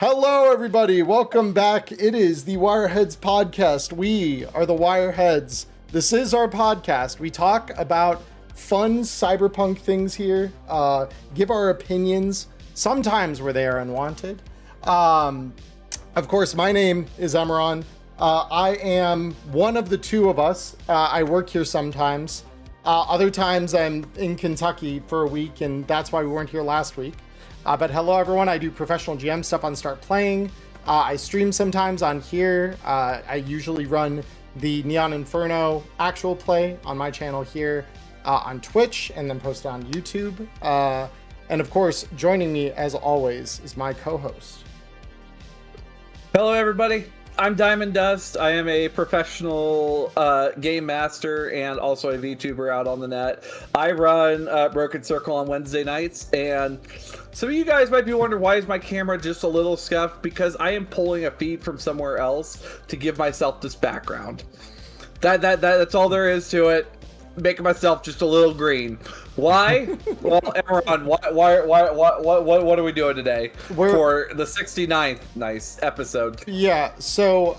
Hello, everybody. Welcome back. It is the Wireheads podcast. We are the Wireheads. This is our podcast. We talk about fun cyberpunk things here, give our opinions, sometimes where they are unwanted. Of course, my name is Emmerron. I am one of the two of us. I work here sometimes. Other times I'm in Kentucky for a week, and that's why we weren't here last week. But hello, everyone. I do professional GM stuff on StartPlaying. I stream sometimes on here. I usually run the Neon Inferno actual play on my channel here on Twitch and then post it on YouTube. And of course, joining me as always is my co-host. Hello, everybody. I'm Diamond Dust. I am a professional game master and also a VTuber out on the net. I run Broken Circle on Wednesday nights, and some of you guys might be wondering, why is my camera just a little scuffed? Because I am pulling a feed from somewhere else to give myself this background. That's all there is to it. Making myself just a little green. Why? Well, Emmerron, what are we doing today for the 69th episode? Yeah, so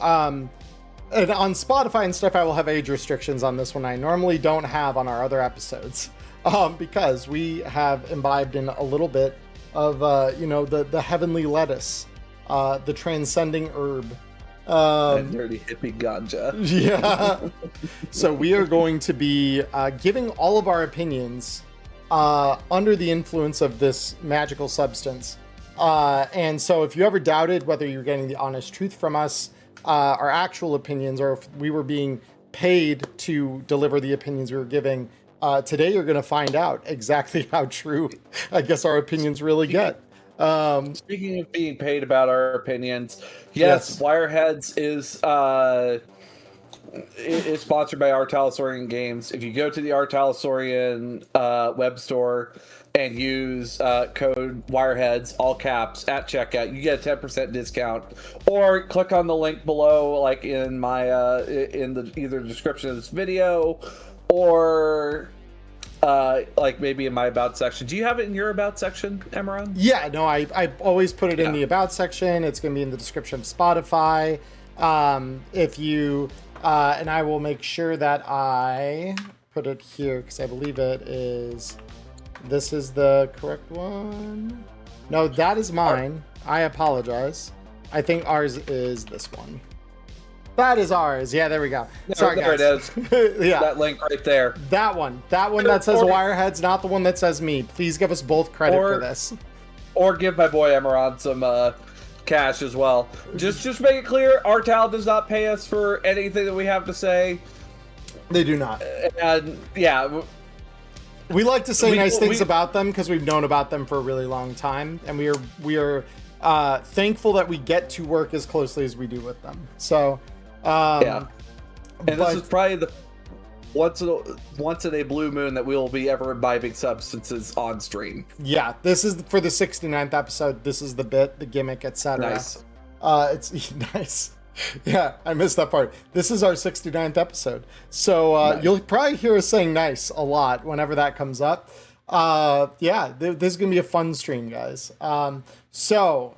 and on Spotify and stuff, I will have age restrictions on this one. I normally don't have on our other episodes because we have imbibed in a little bit of the heavenly lettuce, the transcending herb. That dirty hippie ganja. Yeah. So we are going to be giving all of our opinions under the influence of this magical substance. And so if you ever doubted whether you're getting the honest truth from us, our actual opinions, or if we were being paid to deliver the opinions we were giving, today you're going to find out exactly how true, I guess, our opinions really get. Speaking of being paid about our opinions, yes. Wireheads is sponsored by Artalasaurian Games. If you go to the Artalasaurian web store and use code Wireheads, all caps, at checkout, you get a 10% discount. Or click on the link below, like in my in the either description of this video, or like maybe in my about section. Do you have it in your about section, Emmerron? Yeah, no, I always put it in the about section. It's going to be in the description of Spotify. If you, and I will make sure that I put it here because I believe this is the correct one. No, that is mine. I apologize. I think ours is this one. That is ours. Yeah, there we go. No, sorry, there guys. it is. Yeah, that link right there. That one that says Wireheads, not the one that says me. Please give us both credit for this. Or give my boy Emmerron some cash as well. Just make it clear, Artal does not pay us for anything that we have to say. They do not. And yeah, we like to say nice things about them because we've known about them for a really long time, and we are thankful that we get to work as closely as we do with them. So yeah, and this is probably the once in a blue moon that we will be ever imbibing substances on stream. Yeah, this is for the 69th episode. This is the bit, the gimmick, etc. Nice. It's nice. Yeah, I missed that part. This is our 69th episode. So nice. You'll probably hear us saying nice a lot whenever that comes up. Yeah, this is going to be a fun stream, guys. So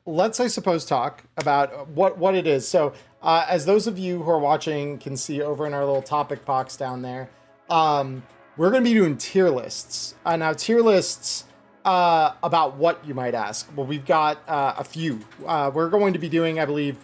let's, I suppose, talk about what it is. So as those of you who are watching can see over in our little topic box down there, we're going to be doing tier lists. Now, tier lists about what, you might ask? Well, we've got a few. We're going to be doing, I believe,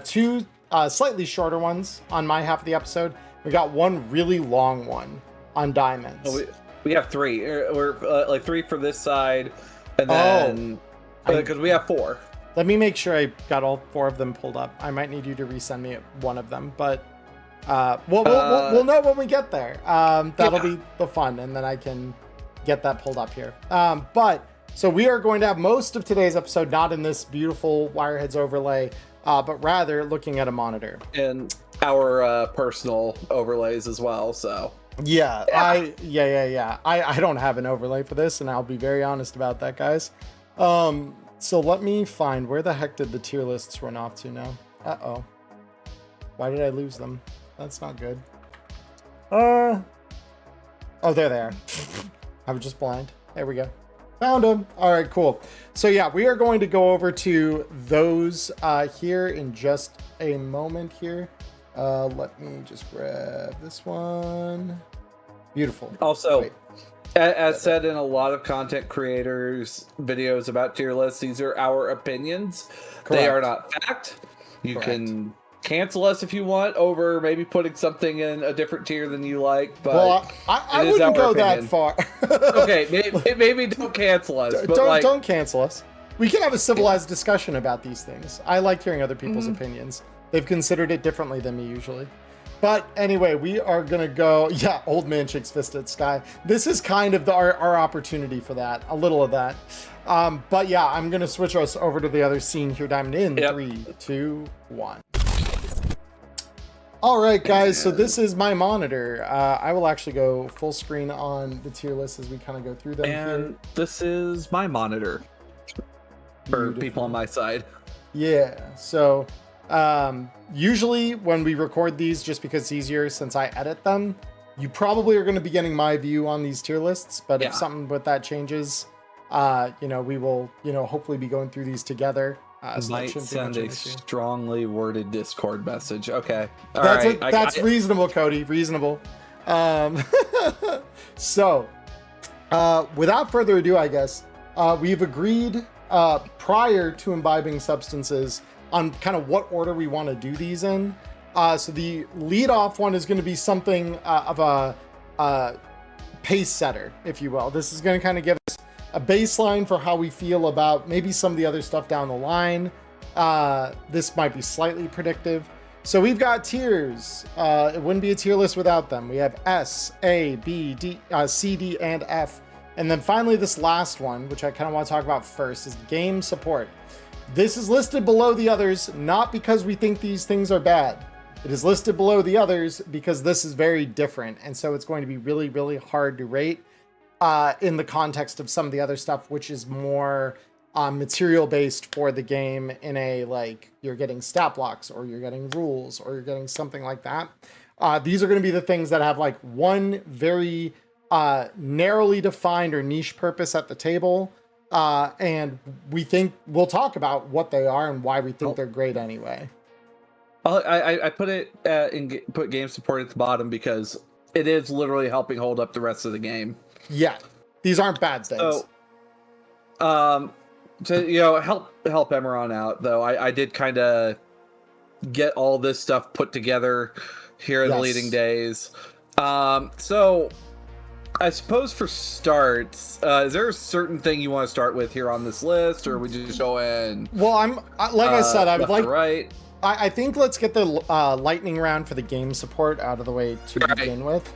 two slightly shorter ones on my half of the episode. We got one really long one on diamonds. Oh, we have three. We're like three for this side, and then because we have four. Let me make sure I got all four of them pulled up. I might need you to resend me one of them, but we'll know when we get there. That'll be the fun, and then I can get that pulled up here. But so we are going to have most of today's episode not in this beautiful Wireheads overlay, but rather looking at a monitor and our personal overlays as well. So yeah. I don't have an overlay for this, and I'll be very honest about that, guys. So let me find, where the heck did the tier lists run off to now? Uh-oh. Why did I lose them? That's not good. Oh, there they are. I was just blind. There we go. Found them. All right, cool. So yeah, we are going to go over to those here in just a moment here. Let me just grab this one. Beautiful. Also, Wait. as said in a lot of content creators' videos about tier lists, these are our opinions. Correct. They are not fact. You Correct. can cancel us if you want over maybe putting something in a different tier than you like, but Well, I wouldn't go that far. Okay, maybe don't cancel us. But don't cancel us. We can have a civilized discussion about these things. I like hearing other people's opinions. They've considered it differently than me usually. But anyway, we are going to go... Yeah, old man shakes fist at sky. This is kind of our opportunity for that. A little of that. But yeah, I'm going to switch us over to the other scene here, Diamond, in 3, 2, 1. All right, guys, so this is my monitor. I will actually go full screen on the tier list as we kind of go through them. And this is my monitor for people on my side. Yeah, so usually when we record these, just because it's easier since I edit them, you probably are going to be getting my view on these tier lists. But if something with that changes, we will, hopefully be going through these together. So might send a strongly worded Discord message. Okay. That's reasonable, Cody. Reasonable. So, without further ado, I guess, we've agreed prior to imbibing substances on kind of what order we want to do these in. So the lead-off one is going to be something of a pace setter, if you will. This is going to kind of give us a baseline for how we feel about maybe some of the other stuff down the line. This might be slightly predictive. So we've got tiers. It wouldn't be a tier list without them. We have S, A, B, D, C, D, and F. And then finally this last one, which I kind of want to talk about first, is game support. This is listed below the others, not because we think these things are bad. It is listed below the others because this is very different. And so it's going to be really, really hard to rate in the context of some of the other stuff, which is more material based for the game in a, like, you're getting stat blocks or you're getting rules or you're getting something like that. These are going to be the things that have like one very narrowly defined or niche purpose at the table. And we think we'll talk about what they are and why we think they're great anyway. I put it put game support at the bottom because it is literally helping hold up the rest of the game. Yeah, these aren't bad things. So, help Emmerron out though. I did kind of get all this stuff put together here in the leading days. So I suppose for starts, is there a certain thing you want to start with here on this list, or would you just go in? Well, I said, I would like. Right. I think let's get the lightning round for the game support out of the way to begin with.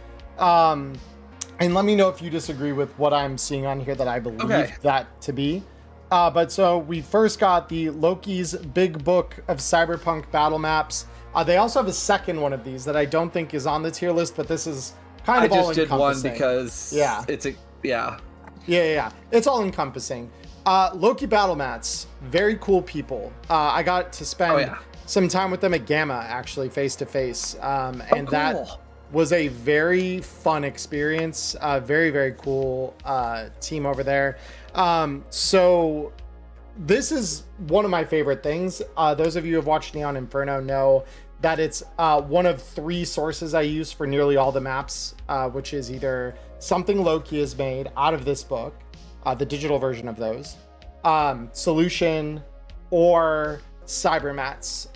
And let me know if you disagree with what I'm seeing on here that I believe that to be. But so we first got the Loki's Big Book of Cyberpunk battle maps. They also have a second one of these that I don't think is on the tier list, but this is kind of all encompassing. I just did one because it's all encompassing. Loki battle mats, very cool people. I got to spend some time with them at Gamma, actually, face to face. That was a very fun experience. Very, very cool team over there. So this is one of my favorite things. Those of you who have watched Neon Inferno know that it's one of 3 sources I use for nearly all the maps, which is either something Loki has made out of this book, the digital version of those, Solution, or Cybermats.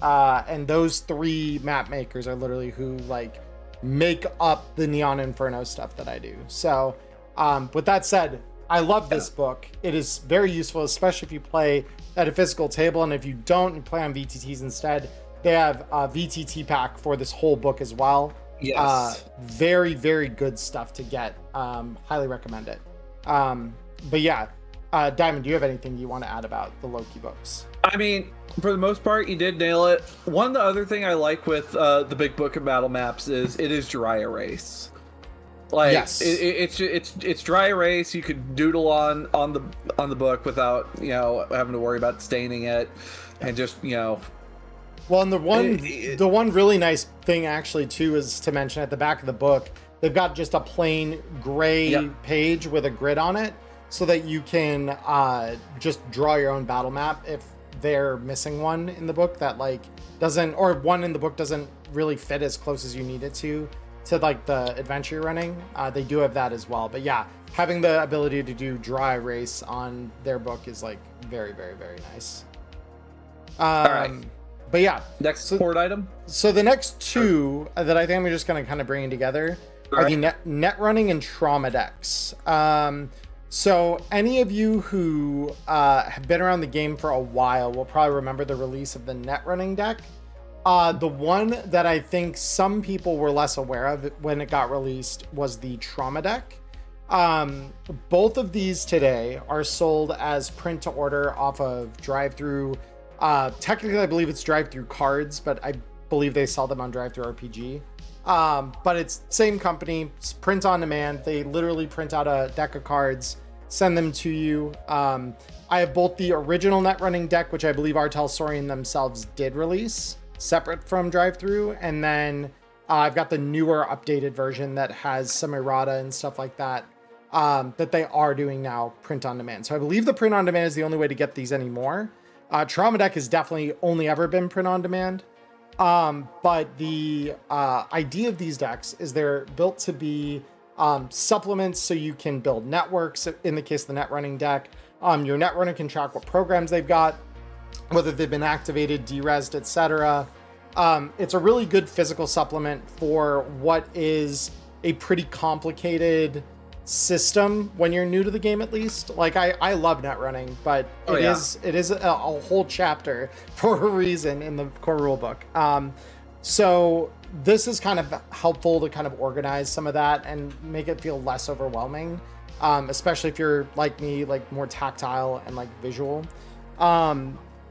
And those 3 map makers are literally who like make up the Neon Inferno stuff that I do. So with that said, I love this book. It is very useful, especially if you play at a physical table. And if you don't, you play on VTTs instead. They have a VTT pack for this whole book as well. Yes. Very, very good stuff to get. Highly recommend it. But yeah, Diamond, do you have anything you want to add about the Loki books? I mean, for the most part, you did nail it. One the other thing I like with the Big Book of Battle Maps is it is dry erase. Like it's dry erase. You could doodle on the book without having to worry about staining it, and just Well, and the one really nice thing actually too is to mention at the back of the book, they've got just a plain gray page with a grid on it. so that you can just draw your own battle map if they're missing one in the book that like doesn't, or one in the book doesn't really fit as close as you need it to like the adventure you're running. They do have that as well. But yeah, having the ability to do dry erase on their book is like very, very, very nice. All right. But yeah, next port item. So the next two that I think we're just going to kind of bring together are the net running and trauma decks. So any of you who have been around the game for a while will probably remember the release of the net running deck. The one that I think some people were less aware of when it got released was the trauma deck. Both of these today are sold as print to order off of drive-thru. Technically, I believe it's drive-thru cards, but I believe they sell them on drive-thru RPG. But it's same company, it's print on demand. They literally print out a deck of cards, send them to you. I have both the original net running deck, which I believe Artel Saurian themselves did release separate from drive-thru, and then I've got the newer updated version that has some errata and stuff like that that they are doing now print on demand. So I believe the print on demand is the only way to get these anymore. Trauma deck has definitely only ever been print on demand. But the idea of these decks is they're built to be supplements so you can build networks. In the case of the net running deck, your net runner can track what programs they've got, whether they've been activated, derezzed, etc. It's a really good physical supplement for what is a pretty complicated system when you're new to the game, at least. Like I love net running, but it is a whole chapter for a reason in the core rulebook. So this is kind of helpful to kind of organize some of that and make it feel less overwhelming, especially if you're like me, like more tactile and like visual.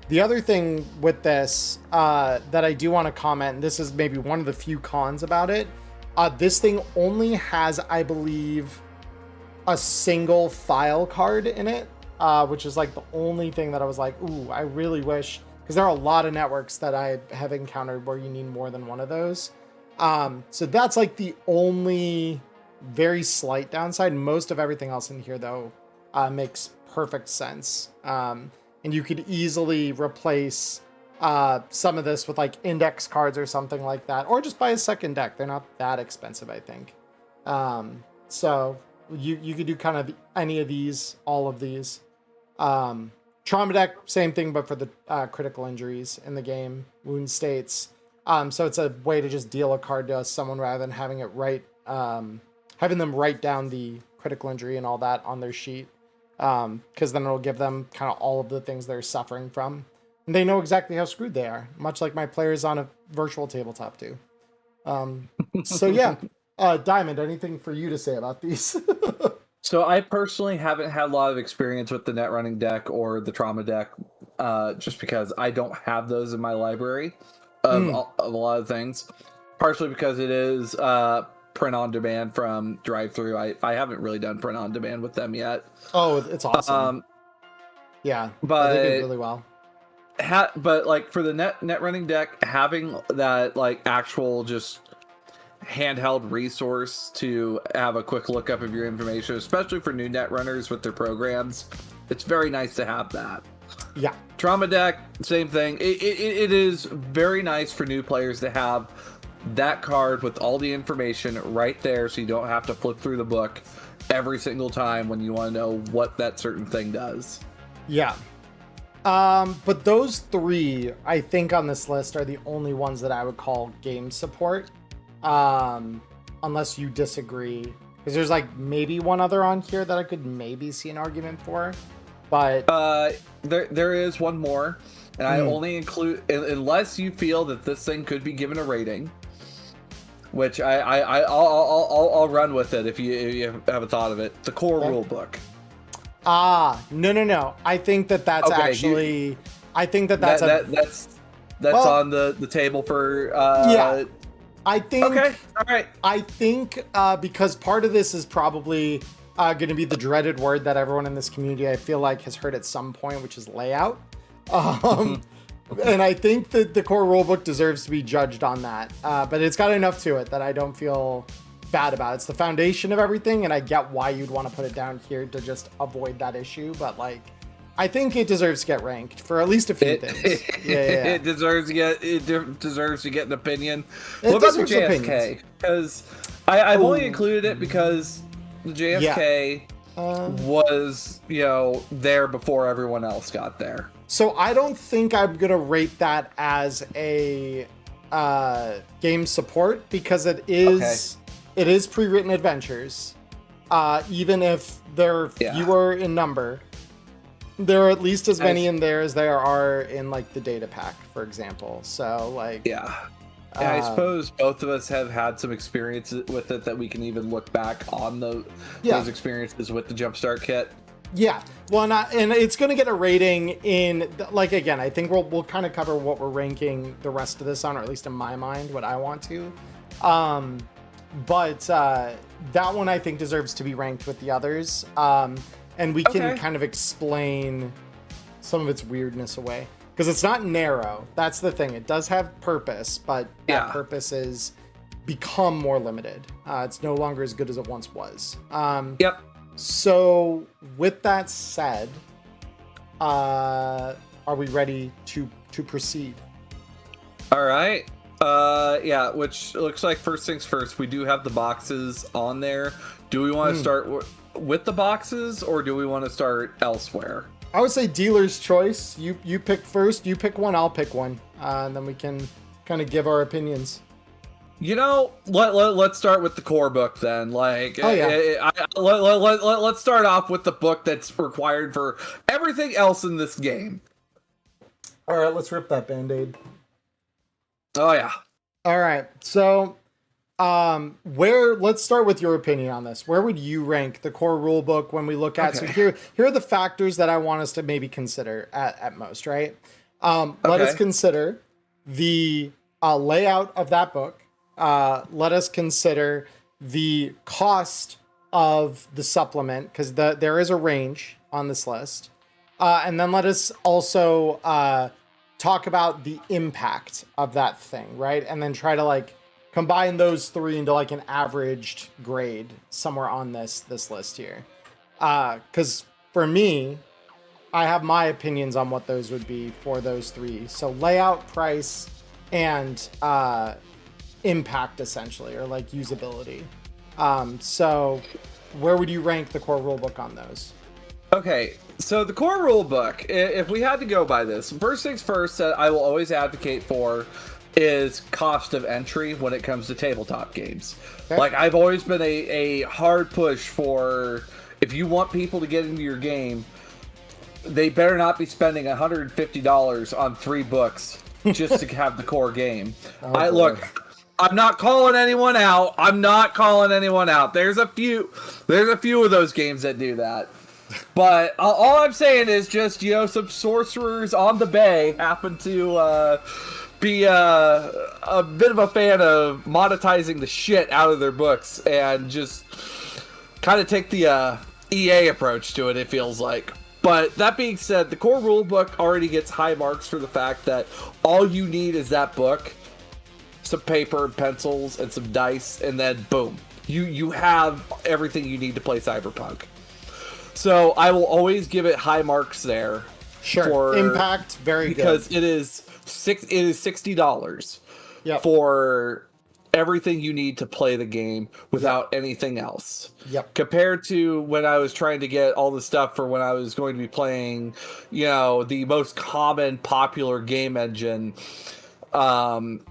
The other thing with this that I do want to comment, and this is maybe one of the few cons about it, this thing only has, I believe, a single file card in it, which is like the only thing that I was like, ooh, I really wish, because there are a lot of networks that I have encountered where you need more than one of those. So that's like the only very slight downside. Most of everything else in here, though, makes perfect sense. And you could easily replace some of this with like index cards or something like that, or just buy a second deck. They're not that expensive, I think. So you could do kind of any of these, all of these. Trauma deck, same thing, but for the critical injuries in the game, wound states. So it's a way to just deal a card to someone rather than having it having them write down the critical injury and all that on their sheet. Because then it'll give them kind of all of the things they're suffering from. And they know exactly how screwed they are, much like my players on a virtual tabletop do. So yeah, Diamond, anything for you to say about these? So I personally haven't had a lot of experience with the net running deck or the trauma deck, just because I don't have those in my library of a lot of things. Partially because it is print on demand from drive-thru. I haven't really done print on demand with them yet. Oh, it's awesome. Yeah, but they do really well. But like for the net running deck, having that like actual just handheld resource to have a quick lookup of your information, especially for new net runners with their programs, it's very nice to have that. Yeah. Trauma deck, same thing. It is very nice for new players to have that card with all the information right there, so you don't have to flip through the book every single time when you want to know what that certain thing does. Yeah. But those three, I think, on this list are the only ones that I would call game support. Unless you disagree. Because there's like maybe one other on here that I could maybe see an argument for. But there is one more. And I only include, unless you feel that this thing could be given a rating, which I'll run with it if you haven't thought of it. The core rule book. No. I think that's okay, actually. I think that's on the table for. Yeah. I think. Okay. All right. I think because part of this is probably going to be the dreaded word that everyone in this community, I feel like, has heard at some point, which is layout. And I think that the core rulebook deserves to be judged on that. But it's got enough to it that I don't feel bad about it. It's the foundation of everything, and I get why you'd want to put it down here to just avoid that issue, but like I think it deserves to get ranked for at least a few things. Yeah. It deserves to get an opinion. It What about the deserves JFK? opinions. Because I've only included it because the JFK was, there before everyone else got there. So I don't think I'm gonna rate that as a game support because it is pre-written adventures. Even if they're fewer in number, there are at least as many in there as there are in like the data pack, for example. So like and I suppose both of us have had some experience with it that we can even look back on those experiences with the Jumpstart kit. Yeah, well, and it's going to get a rating in, like, again, I think we'll kind of cover what we're ranking the rest of this on, or at least in my mind, what I want to. But that one I think deserves to be ranked with the others. And we can kind of explain some of its weirdness away. Because it's not narrow. That's the thing. It does have purpose, but that purpose is become more limited. It's no longer as good as it once was. So with that said, are we ready to proceed? All right. Which looks like first things first, we do have the boxes on there. Do we want to start with the boxes or do we want to start elsewhere? I would say dealer's choice. You pick first, you pick one, I'll pick one. And then we can kind of give our opinions. Let's start with the core book then. Like, let's start off with the book that's required for everything else in this game. All right, let's rip that Band-Aid. Oh yeah. All right, so let's start with your opinion on this. Where would you rank the core rule book when we look at? So here are the factors that I want us to maybe consider at most. Right. Let us consider the layout of that book. Let us consider the cost of the supplement, because there is a range on this list. And then let us also talk about the impact of that thing, right? And then try to like combine those three into like an averaged grade somewhere on this list here. Because for me, I have my opinions on what those would be for those three. So layout, price, and impact essentially, or like usability. So where would you rank the core rulebook on those? Okay, so the core rulebook, if we had to go by this, first things first that I will always advocate for is cost of entry when it comes to tabletop games. Okay. Like, I've always been a hard push for, if you want people to get into your game, they better not be spending $150 on 3 books just to have the core game. Look, I'm not calling anyone out. There's a few of those games that do that. But all I'm saying is just, some sorcerers on the bay happen to be a bit of a fan of monetizing the shit out of their books and just kind of take the EA approach to it, it feels like. But that being said, the core rulebook already gets high marks for the fact that all you need is that book, some paper and pencils, and some dice, and then boom, you have everything you need to play Cyberpunk. So I will always give it high marks there. Sure. Impact, very because good. Because it is $60 for everything you need to play the game without anything else. Yep. Compared to when I was trying to get all the stuff for when I was going to be playing, the most common popular game engine out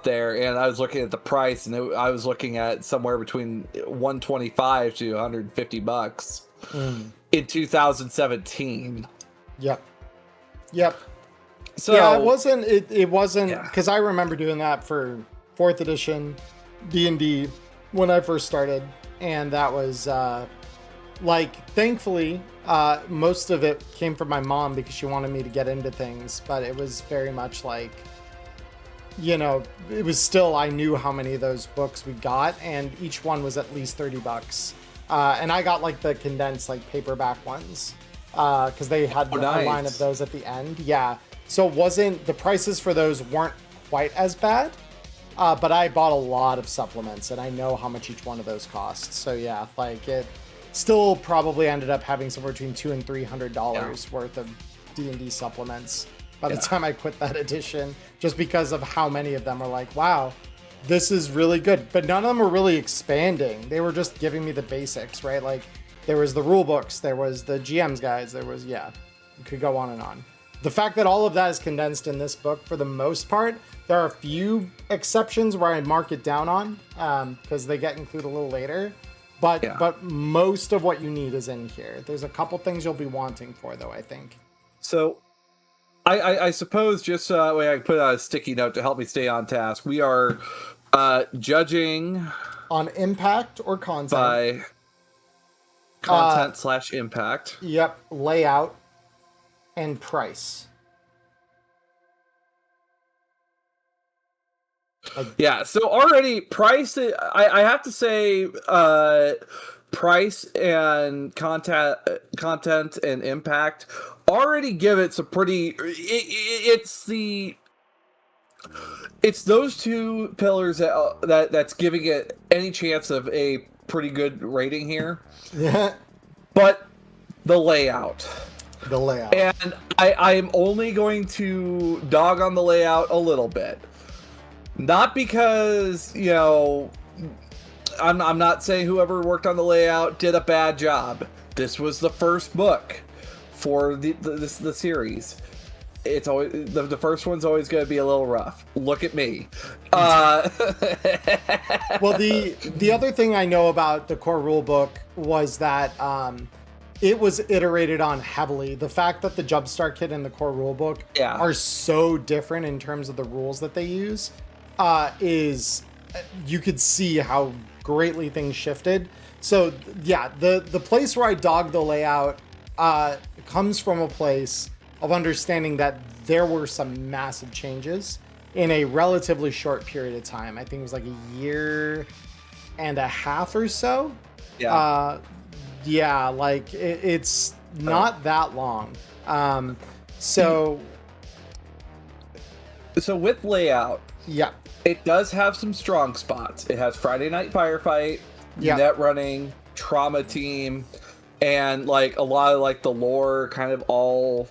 there, and I was looking at the price, and I was looking at somewhere between $125 to $150 in 2017. Yep. So yeah, it wasn't because I remember doing that for 4th edition D&D when I first started, and that was thankfully most of it came from my mom because she wanted me to get into things, but it was very much like, it was still, I knew how many of those books we got, and each one was at least $30. And I got like the condensed like paperback ones because they had a line of those at the end. Yeah. So the prices for those weren't quite as bad. But I bought a lot of supplements, and I know how much each one of those costs. So yeah, like it still probably ended up having somewhere between $200 and $300 worth of D&D supplements by the time I quit that edition, just because of how many of them are like, wow, this is really good. But none of them were really expanding. They were just giving me the basics, right? Like there was the rule books, there was the GM's guides, there was, you could go on and on. The fact that all of that is condensed in this book, for the most part, there are a few exceptions where I mark it down on because they get included a little later. But most of what you need is in here. There's a couple things you'll be wanting for, though, I think. So I suppose just way I put out a sticky note to help me stay on task. We are judging on impact or content. By content / impact. Yep, layout and price. Yeah, so already price, I have to say price and content and impact already give it some pretty it's those two pillars that's giving it any chance of a pretty good rating here. Yeah. But the layout. And I'm only going to dog on the layout a little bit. Not because, I'm not saying whoever worked on the layout did a bad job. This was the first book for the series. It's always the first one's always going to be a little rough. Look at me. Well, the other thing I know about the core rule book was that it was iterated on heavily. The fact that the Jumpstart Kit and the core rule book are so different in terms of the rules that they use is you could see how greatly things shifted. So yeah, the place where I dog the layout comes from a place of understanding that there were some massive changes in a relatively short period of time. I think it was like a year and a half or so. Like it's not that long. So with layout, it does have some strong spots. It has Friday Night Firefight, net running, trauma team, and like a lot of like the lore kind of all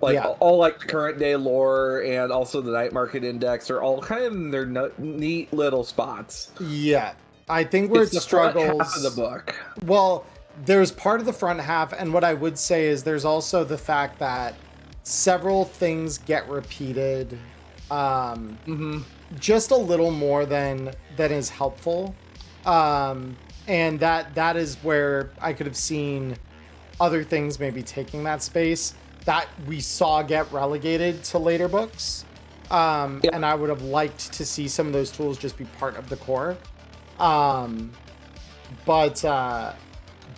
like the current day lore, and also the night market index are all kind of in their neat little spots. I think where it struggles, front half of the book. Well, there's part of the front half, and what I would say is there's also the fact that several things get repeated just a little more than is helpful, and that is where I could have seen other things maybe taking that space that we saw get relegated to later books, and I would have liked to see some of those tools just be part of the core. But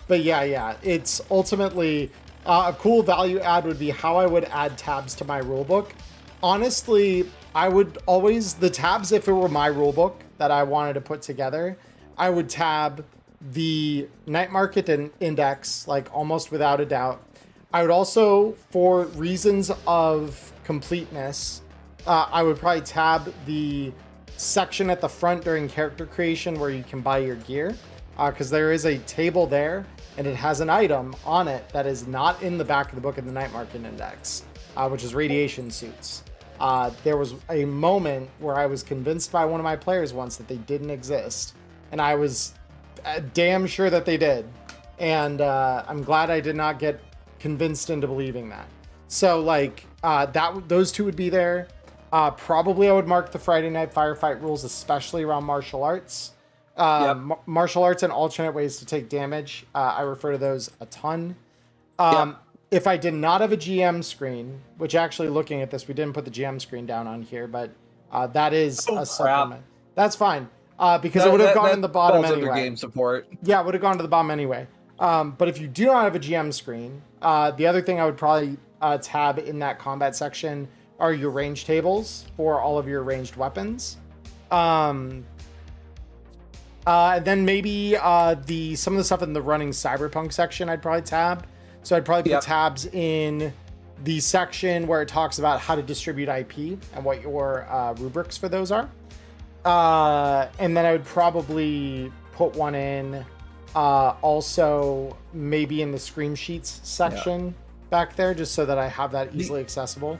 yeah, it's ultimately a cool value add would be how I would add tabs to my rulebook. Honestly, I would always, the tabs, if it were my rulebook that I wanted to put together, I would tab the night market and index, like almost without a doubt. I would also, for reasons of completeness, I would probably tab the section at the front during character creation where you can buy your gear, because there is a table there and it has an item on it that is not in the back of the book in the night market index, which is radiation suits. There was a moment where I was convinced by one of my players once that they didn't exist, and I was damn sure that they did, and I'm glad I did not get convinced into believing that. So like those two would be there. Probably I would mark the Friday Night Firefight rules, especially around martial arts. Martial arts and alternate ways to take damage. I refer to those a ton. If I did not have a GM screen, which actually looking at this, we didn't put the GM screen down on here, but that is a supplement. That's fine, because it would have gone in the bottom anyway. Game support. Yeah, it would have gone to the bottom anyway. But if you do not have a GM screen, the other thing I would probably tab in that combat section are your range tables for all of your ranged weapons. And then maybe some of the stuff in the running Cyberpunk section I'd probably tab. So I'd probably put tabs in the section where it talks about how to distribute IP and what your rubrics for those are. And then I would probably put one in also maybe in the Scream Sheets section back there, just so that I have that easily accessible.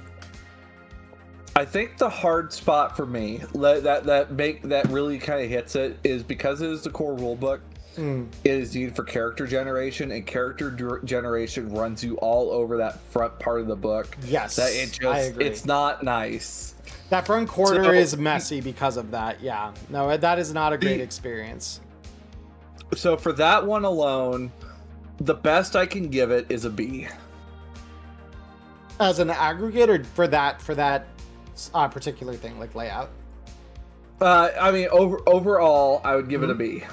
I think the hard spot for me that really kind of hits it is because it is the core rulebook. It is needed for character generation, and character generation runs you all over that front part of the book. Yes, that it just, I agree. It's not nice. That front quarter is messy because of that. Yeah, no, that is not a great experience. So for that one alone, the best I can give it is a B. As an aggregate, or for that particular thing, like layout? I mean, overall, I would give it a B.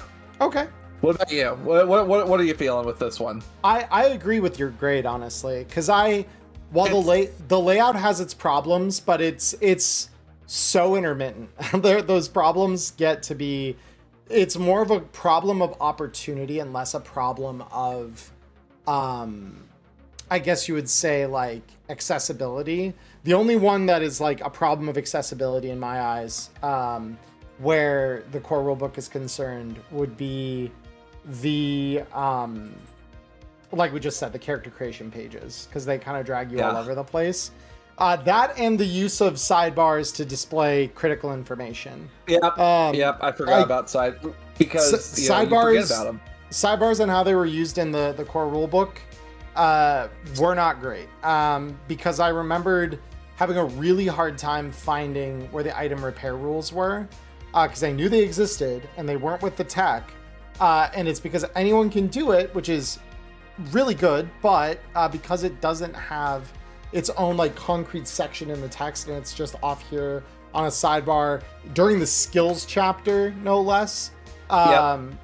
Okay. What about you? What are you feeling with this one? I agree with your grade, honestly, because while the layout has its problems, but it's so intermittent. Those problems get to be, it's more of a problem of opportunity and less a problem of, I guess you would say, like, accessibility. The only one that is like a problem of accessibility in my eyes, where the core rulebook is concerned, would be the like we just said, the character creation pages, because they kind of drag you all over the place. That and the use of sidebars to display critical information. Yep. I forgot about because sidebars. You forget about them. Sidebars and how they were used in the core rulebook were not great, because I remembered having a really hard time finding where the item repair rules were, because I knew they existed and they weren't with the tech, and it's because anyone can do it, which is really good, but because it doesn't have its own like concrete section in the text, and it's just off here on a sidebar during the skills chapter, no less.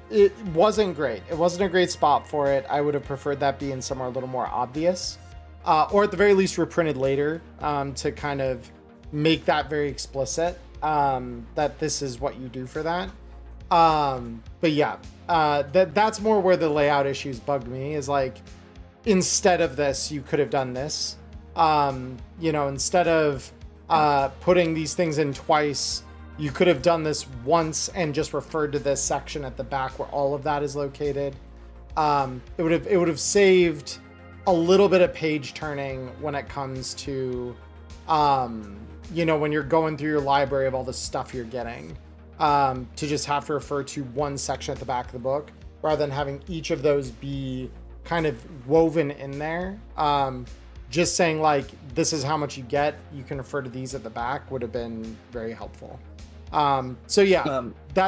It wasn't great. It wasn't a great spot for it. I would have preferred that being somewhere a little more obvious, or at the very least reprinted later, to kind of make that very explicit, that this is what you do for that. But yeah, that's more where the layout issues bugged me, is like, instead of this, you could have done this. Instead of putting these things in twice, you could have done this once and just referred to this section at the back where all of that is located. It would have saved a little bit of page turning when it comes to, when you're going through your library of all the stuff you're getting, to just have to refer to one section at the back of the book rather than having each of those be kind of woven in there. Just saying, like, this is how much you get, you can refer to these at the back, would have been very helpful. That's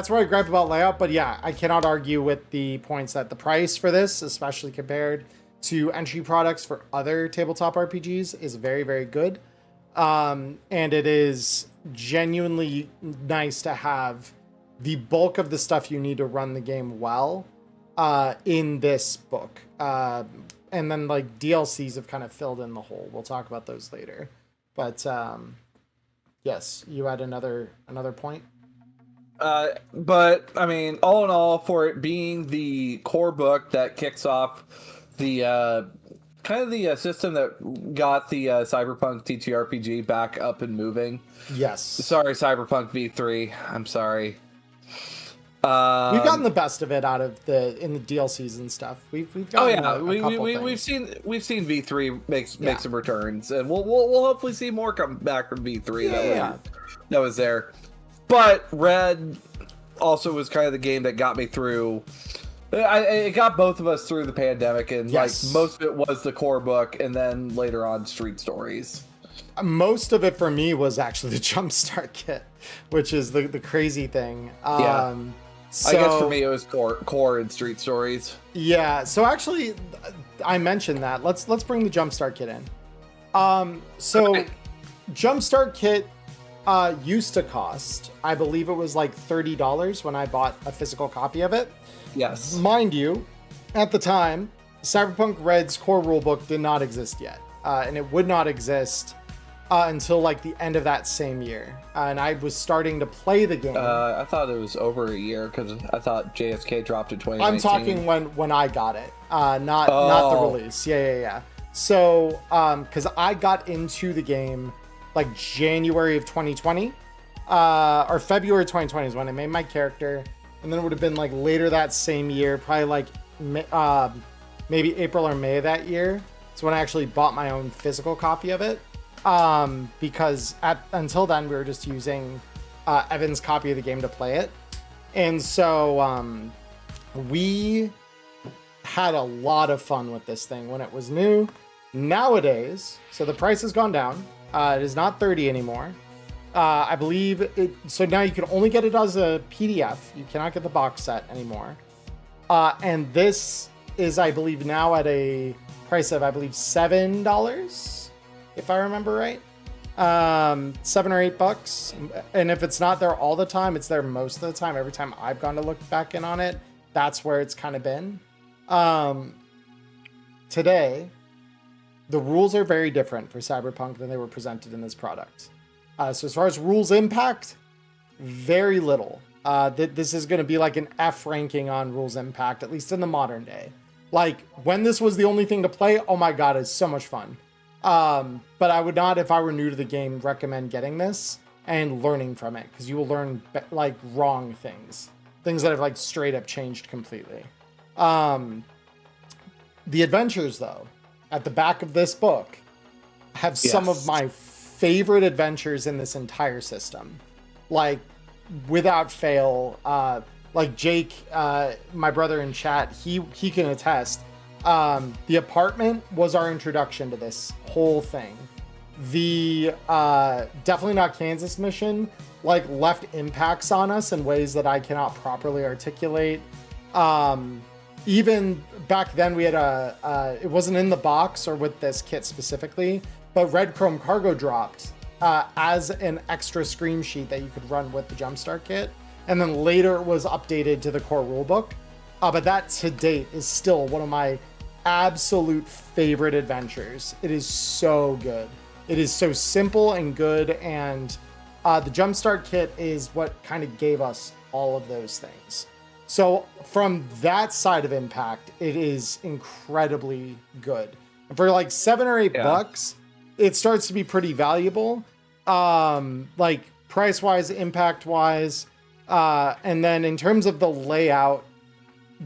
where I gripe about layout. But yeah, I cannot argue with the points that the price for this, especially compared to entry products for other tabletop RPGs, is very, very good. And it is genuinely nice to have the bulk of the stuff you need to run the game well in this book. And then like DLCs have kind of filled in the hole. We'll talk about those later. But yes, you had another point. But I mean, all in all, for it being the core book that kicks off the kind of the system that got the Cyberpunk TTRPG back up and moving. Yes. Sorry, Cyberpunk V3. I'm sorry. We've gotten the best of it out of in the DLCs and stuff. We've gotten we've seen V3 make some returns, and we'll hopefully see more come back from V3 that was there. But Red also was kind of the game that got me through. It got both of us through the pandemic, and like most of it was the core book, and then later on Street Stories. Most of it for me was actually the Jumpstart kit, which is the crazy thing. I guess for me it was core and Street Stories. Yeah, so actually I mentioned that. Let's bring the Jumpstart kit in. Jumpstart kit used to cost, I believe it was like $30 when I bought a physical copy of it. Yes. Mind you, at the time, Cyberpunk Red's core rulebook did not exist yet. And it would not exist until like the end of that same year. And I was starting to play the game. I thought it was over a year because I thought JSK dropped in 2019. I'm talking when I got it, not the release. Yeah. So, because I got into the game like January of 2020. or February 2020 is when I made my character, and then it would have been like later that same year, probably like maybe April or May of that year. So when I actually bought my own physical copy of it, because until then we were just using Evan's copy of the game to play it, and so we had a lot of fun with this thing when it was new. Nowadays, so the price has gone down. It is not $30 anymore. I believe it. So now you can only get it as a PDF. You cannot get the box set anymore. And this is, I believe, now at a price of, I believe, $7, if I remember right. $7 or $8. And if it's not there all the time, it's there most of the time. Every time I've gone to look back in on it, that's where it's kind of been. Today, the rules are very different for Cyberpunk than they were presented in this product. So as far as rules impact, very little. This is going to be like an F ranking on rules impact, at least in the modern day. Like, when this was the only thing to play, oh my god, it's so much fun. But I would not, if I were new to the game, recommend getting this and learning from it, because you will learn like wrong things that have like straight up changed completely. The adventures, though, at the back of this book have some of my favorite adventures in this entire system. Like, without fail, like Jake, my brother in chat, he can attest. The apartment was our introduction to this whole thing. The Definitely Not Kansas mission like left impacts on us in ways that I cannot properly articulate. Even back then we had it wasn't in the box or with this kit specifically, but Red Chrome Cargo dropped as an extra screen sheet that you could run with the Jumpstart kit. And then later it was updated to the core rulebook. But that to date is still one of my absolute favorite adventures. It is so good. It is so simple and good. And the Jumpstart kit is what kind of gave us all of those things. So from that side of impact, it is incredibly good. And for like $7 or $8, it starts to be pretty valuable. Like price wise, impact wise. And then in terms of the layout,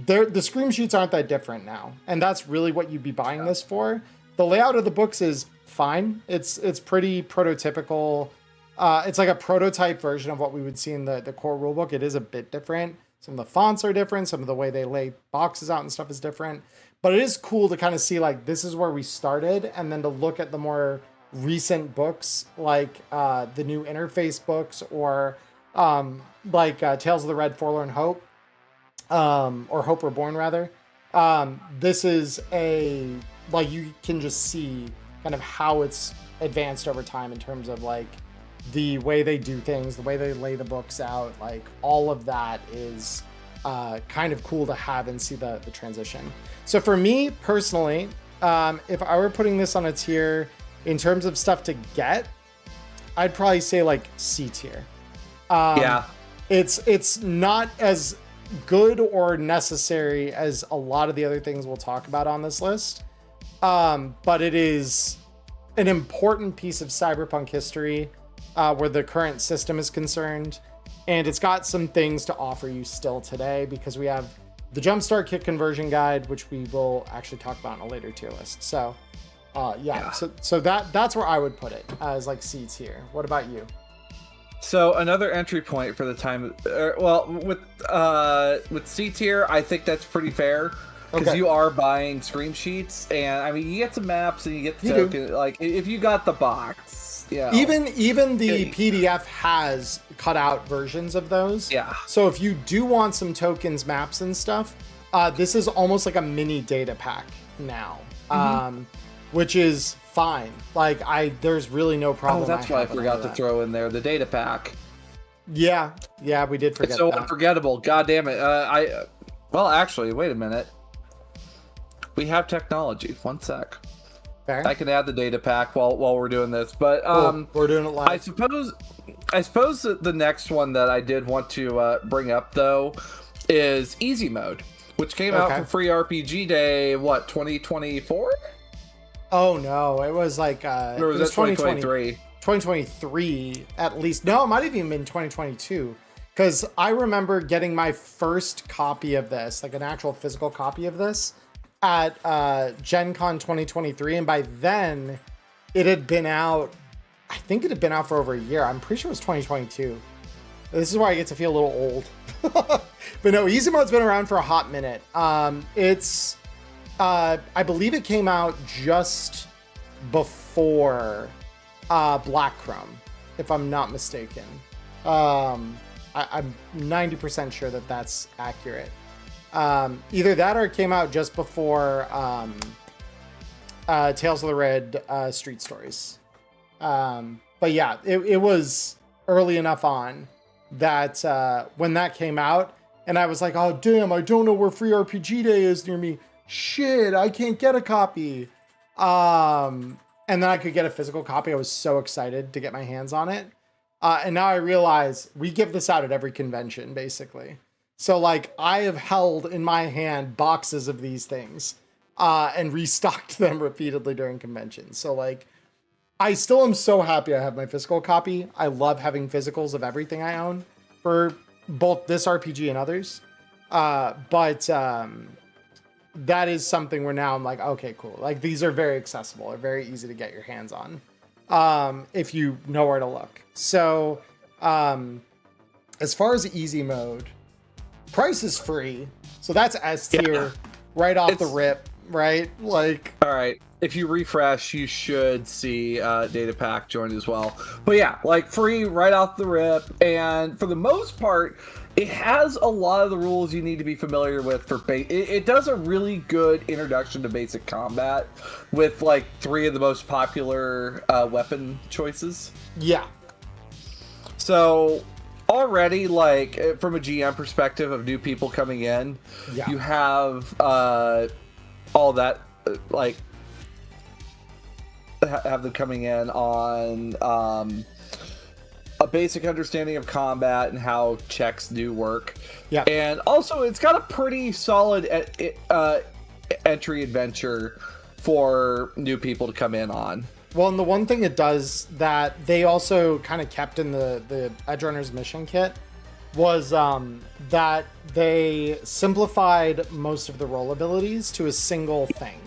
the screen sheets aren't that different now. And that's really what you'd be buying this for. The layout of the books is fine. It's pretty prototypical. It's like a prototype version of what we would see in the core rulebook. It is a bit different. Some of the fonts are different. Some of the way they lay boxes out and stuff is different. But it is cool to kind of see like this is where we started, and then to look at the more recent books like the new interface books, or like Tales of the Red Forlorn Hope, or Hope Reborn rather. This is like you can just see kind of how it's advanced over time in terms of like the way they do things, the way they lay the books out, like all of that is kind of cool to have and see the transition. So for me personally, if I were putting this on a tier in terms of stuff to get, I'd probably say like C tier. It's not as good or necessary as a lot of the other things we'll talk about on this list. But it is an important piece of Cyberpunk history where the current system is concerned. And it's got some things to offer you still today, because we have the Jumpstart Kit conversion guide, which we will actually talk about in a later tier list. So so that's where I would put it, as like C tier. What about you? So another entry point for the time, with C tier, I think that's pretty fair, because you are buying screen sheets, and I mean you get some maps and you get the token. Like if you got the box, even the PDF has cut out versions of those. Yeah. So if you do want some tokens, maps, and stuff, this is almost like a mini data pack now, which is fine. Like there's really no problem. Oh, that's why I forgot to throw in there the data pack. Yeah, we did forget. It's so unforgettable. God damn it. Well, actually, wait a minute. We have technology. One sec. Fair. I can add the data pack while we're doing this, but we're doing it live. I suppose the next one that I did want to bring up though is Easy Mode, which came out for free RPG Day. What, 2024? Oh no, it was like or was that 2023? 2023 at least. No, it might have even been 2022. Because I remember getting my first copy of this, like an actual physical copy of this, at Gen Con 2023. And by then, it had been out, I think it had been out for over a year. I'm pretty sure it was 2022. This is where I get to feel a little old. But no, Easy Mode's been around for a hot minute. I believe it came out just before Black Chrome, if I'm not mistaken. I'm 90% sure that that's accurate. Either that or it came out just before Tales of the Red Street Stories. But yeah, it was early enough on that when that came out, and I was like, oh damn, I don't know where Free RPG Day is near me. Shit, I can't get a copy. And then I could get a physical copy. I was so excited to get my hands on it. And now I realize we give this out at every convention, basically. So, like, I have held in my hand boxes of these things and restocked them repeatedly during conventions. So, like, I still am so happy I have my physical copy. I love having physicals of everything I own for both this RPG and others. But that is something where now I'm like, okay, cool. Like, these are very accessible. They're very easy to get your hands on. If you know where to look. So, as far as easy mode, price is free. So that's S tier right off the rip, right? Like, all right. If you refresh, you should see Data Pack join as well. But yeah, like free right off the rip. And for the most part, it has a lot of the rules you need to be familiar with for it does a really good introduction to basic combat with like 3 of the most popular weapon choices. Yeah. So already, like from a GM perspective of new people coming in, you have all that like have them coming in on a basic understanding of combat and how checks do work. Yeah. And also it's got a pretty solid entry adventure for new people to come in on. Well, and the one thing it does that they also kind of kept in the Edge Runners mission kit was that they simplified most of the roll abilities to a single thing.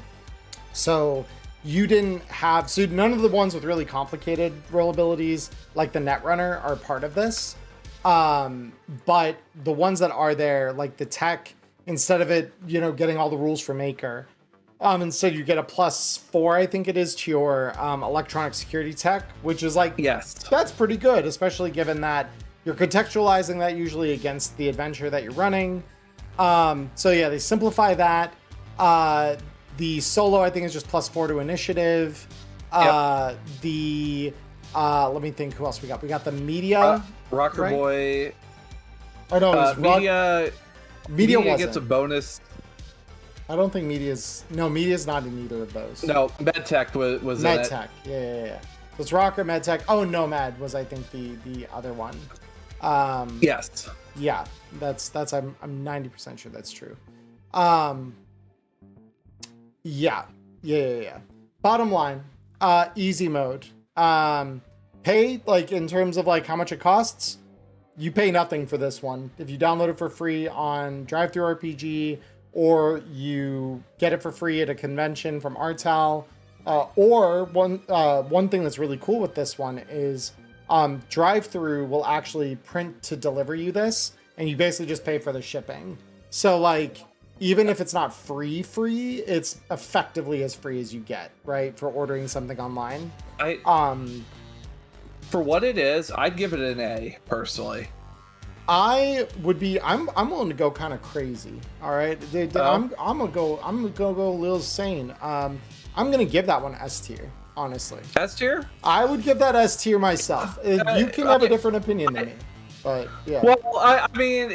So you didn't have, so none of the ones with really complicated roll abilities like the Netrunner are part of this. But the ones that are there, like the tech, instead of it, you know, getting all the rules for Maker, instead you get a +4, I think it is, to your electronic security tech, which is like, yes, that's pretty good, especially given that you're contextualizing that usually against the adventure that you're running. So yeah, they simplify that. The solo, I think, is just +4 to initiative. Let me think who else we got. We got the media. Rocker right? Boy. Oh no, it was media. Media gets a bonus. I don't think media's not in either of those. No, MedTech was in it. MedTech, yeah. So it's Rocker, MedTech. Oh, Nomad was, I think, the other one. Yes. Yeah, that's I'm 90% sure that's true. Yeah. Bottom line, easy mode. Pay, like, in terms of like how much it costs, you pay nothing for this one. If you download it for free on DriveThruRPG, or you get it for free at a convention from Artal, or one thing that's really cool with this one is DriveThru will actually print to deliver you this, and you basically just pay for the shipping. So like, even if it's not free, it's effectively as free as you get, right? For ordering something online. For what it is, I'd give it an A, personally. I'm willing to go kind of crazy. All right. I'm gonna go a little sane. I'm gonna give that one S tier, honestly. S tier? I would give that S tier myself. You can have a different opinion than me. But yeah. Well, I mean,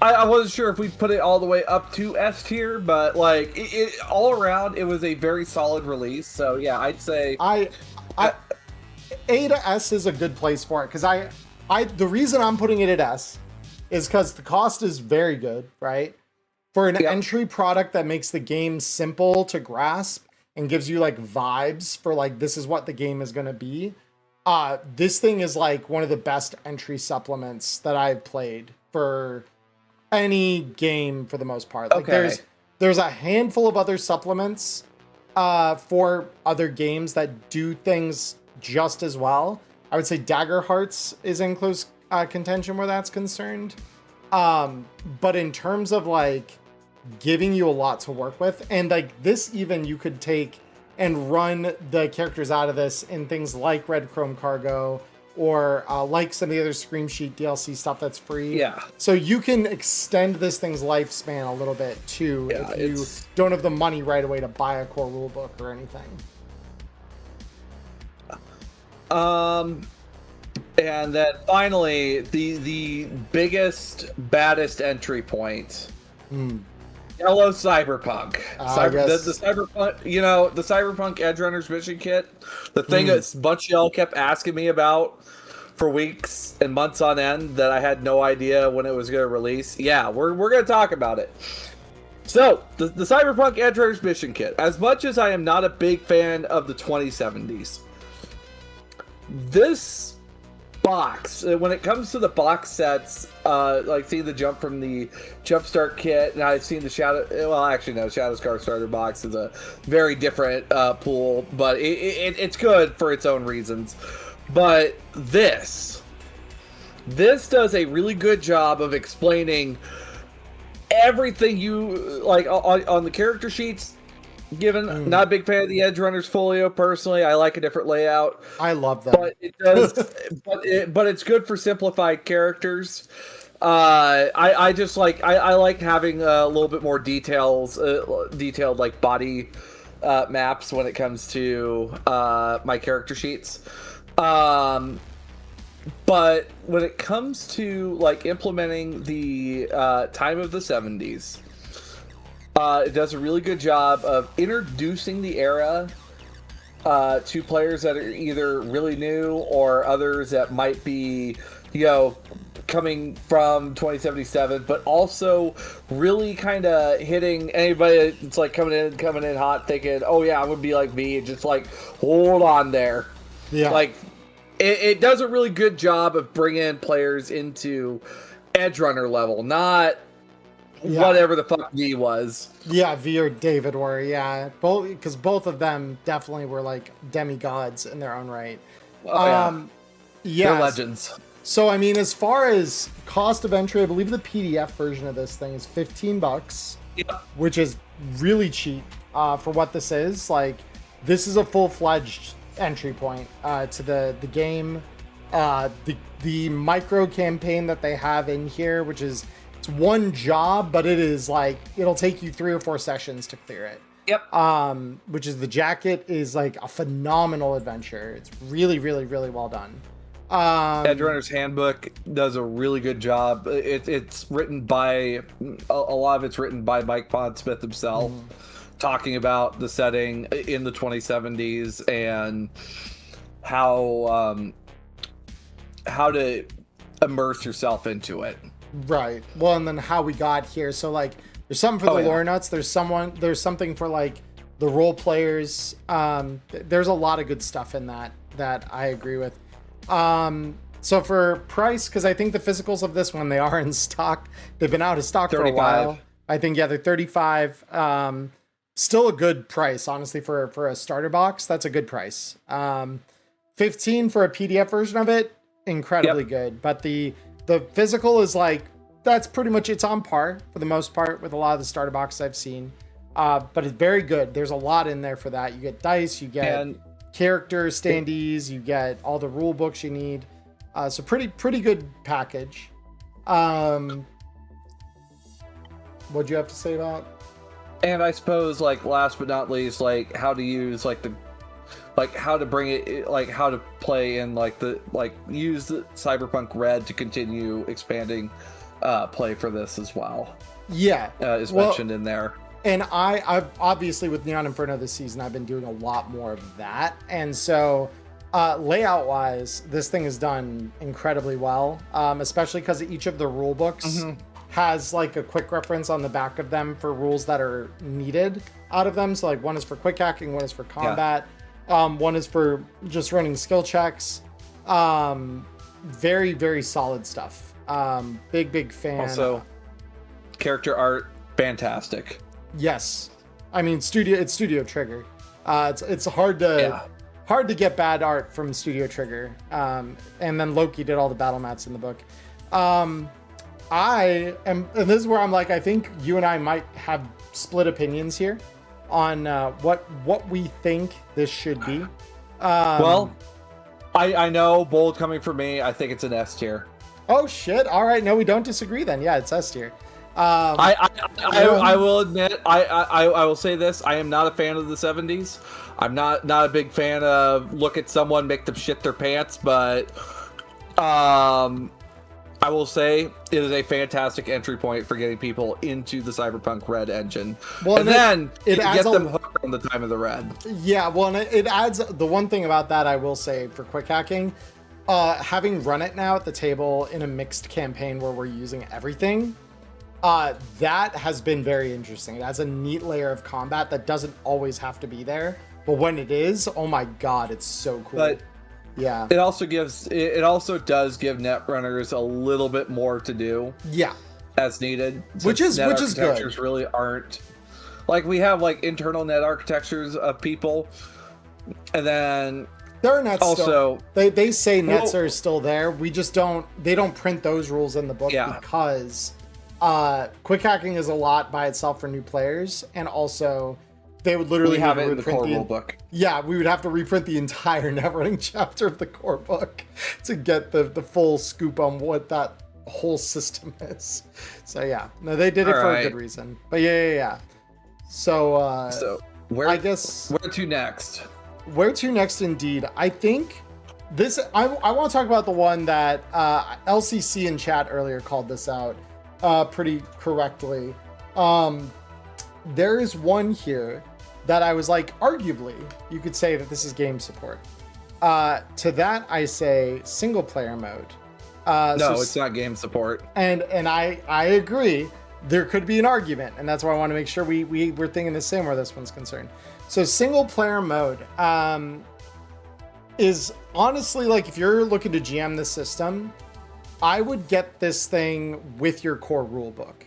I wasn't sure if we'd put it all the way up to S tier, but like it all around, it was a very solid release. So yeah, I'd say A to S is a good place for it, because the reason I'm putting it at S is because the cost is very good, right? For an entry product that makes the game simple to grasp and gives you like vibes for like, this is what the game is going to be. This thing is like one of the best entry supplements that I've played for any game for the most part. Like there's a handful of other supplements for other games that do things just as well. I would say Dagger Hearts is in close contention where that's concerned. But in terms of like giving you a lot to work with, and like this, even you could take and run the characters out of this in things like Red Chrome Cargo or like some of the other Scream Sheet DLC stuff that's free. Yeah. So you can extend this thing's lifespan a little bit too if you don't have the money right away to buy a core rulebook or anything. And then finally, the biggest, baddest entry point. Yellow Cyberpunk. The Cyberpunk, the Cyberpunk Edgerunners mission kit. The thing that a bunch of y'all kept asking me about for weeks and months on end that I had no idea when it was going to release. Yeah, we're going to talk about it. So, the Cyberpunk Edgerunners mission kit. As much as I am not a big fan of the 2070s, this box, when it comes to the box sets, like seeing the jump from the Jumpstart kit, and I've seen the Shadowscar starter box is a very different pool, but it's good for its own reasons. But this does a really good job of explaining everything you like on the character sheets. Not a big fan of the Edgerunners folio personally. I like a different layout. I love that, but it does. but it's good for simplified characters. I just like I like having a little bit more detailed like body maps when it comes to my character sheets. But when it comes to like implementing the time of the 70s. It does a really good job of introducing the era to players that are either really new or others that might be, coming from 2077, but also really kind of hitting anybody that's like coming in hot thinking, oh yeah, I would be like me, and just like, hold on there. Yeah. Like, it does a really good job of bringing players into Edgerunner level, not whatever the fuck V was. Yeah, V or David were, because both of them definitely were like demigods in their own right. They're legends. So I mean, as far as cost of entry, I believe the PDF version of this thing is $15, which is really cheap for what this is. Like, this is a full-fledged entry point to the game. The micro campaign that they have in here, which is it's one job, but it is like it'll take you 3 or 4 sessions to clear it. Yep. Which is the jacket is like a phenomenal adventure. It's really, really, really well done. Edgerunner's Handbook does a really good job. It's written by a lot of it's written by Mike Pondsmith himself, talking about the setting in the 2070s and how to immerse yourself into it. Right. Well, and then how we got here. So like, there's something for the lore nuts. There's something for like the role players. There's a lot of good stuff in that I agree with. So for price, because I think the physicals of this one, they are in stock. They've been out of stock 35. For a while. I think, they're 35. Still a good price, honestly, for a starter box. That's a good price. 15 for a PDF version of it, incredibly good. But the physical is like, that's pretty much, it's on par for the most part with a lot of the starter boxes I've seen. But it's very good. There's a lot in there for that. You get dice, you get character standees, you get all the rule books you need. So pretty good package. What'd you have to say about? And I suppose, like, last but not least, like how to use how to bring it, like how to play in use the Cyberpunk Red to continue expanding play for this as well. Yeah, is mentioned in there. And I've obviously with Neon Inferno this season, I've been doing a lot more of that. And so layout wise, this thing is done incredibly well, especially because each of the rule books has like a quick reference on the back of them for rules that are needed out of them. So like one is for quick hacking, one is for combat, one is for just running skill checks. Very, very solid stuff. Big fan. Also, character art, fantastic. Yes, I mean it's Studio Trigger. It's hard to get bad art from Studio Trigger. And then Loki did all the battle mats in the book. And this is where I'm like, I think you and I might have split opinions here on what we think this should be. Well, I know, bold coming from me, I think it's an S tier. Oh shit! All right, no, we don't disagree then. Yeah, it's S tier. I will admit, I will say this: I am not a fan of the 70s. I'm not a big fan of look at someone, make them shit their pants, but I will say it is a fantastic entry point for getting people into the Cyberpunk Red engine. Well, and then it get them hooked on the time of the Red. Yeah, well, and it adds the one thing about that I will say for quick hacking, having run it now at the table in a mixed campaign where we're using everything, that has been very interesting. It has a neat layer of combat that doesn't always have to be there, but when it is, oh my god, it's so cool. But yeah, it also does give netrunners a little bit more to do. Yeah, as needed, which is good. Really aren't like we have like internal net architectures of people, and then there are nets also still. They say nets are still there. We just they don't print those rules in the book because quick hacking is a lot by itself for new players, and also they would literally have it in the core rule book. Yeah, we would have to reprint the entire never-ending chapter of the core book to get the full scoop on what that whole system is. So yeah, no, they did it for a good reason. But yeah. So where to next? Where to next? Indeed, I think this. I want to talk about the one that LCC in chat earlier called this out pretty correctly. There is one here that I was like, arguably, you could say that this is game support. To that, I say single player mode. No, it's not game support. And I agree. There could be an argument, and that's why I want to make sure we're thinking the same where this one's concerned. So single player mode is honestly, like, if you're looking to GM the system, I would get this thing with your core rule book.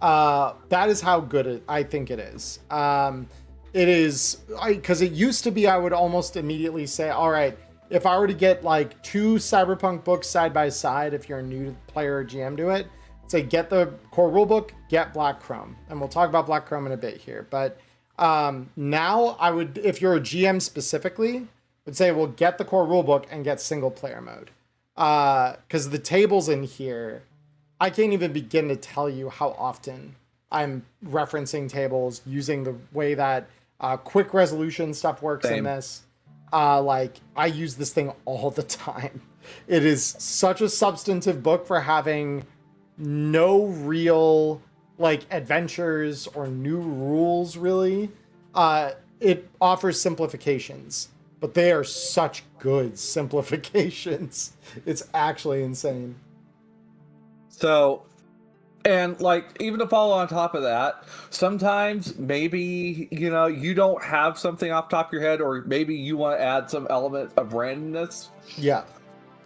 That is how good I think it is. It is, because it used to be, I would almost immediately say, all right, if I were to get like 2 Cyberpunk books side by side, if you're a new player or GM to it, say get the core rulebook, get Black Chrome. And we'll talk about Black Chrome in a bit here. But now I would, if you're a GM specifically, would say, well, get the core rulebook and get single player mode. Because the tables in here, I can't even begin to tell you how often I'm referencing tables using the way that quick resolution stuff works in this. Like, I use this thing all the time. It is such a substantive book for having no real like adventures or new rules really. It offers simplifications, but they are such good simplifications. It's actually insane. So, and like, even to follow on top of that, sometimes maybe, you don't have something off the top of your head, or maybe you want to add some element of randomness. Yeah.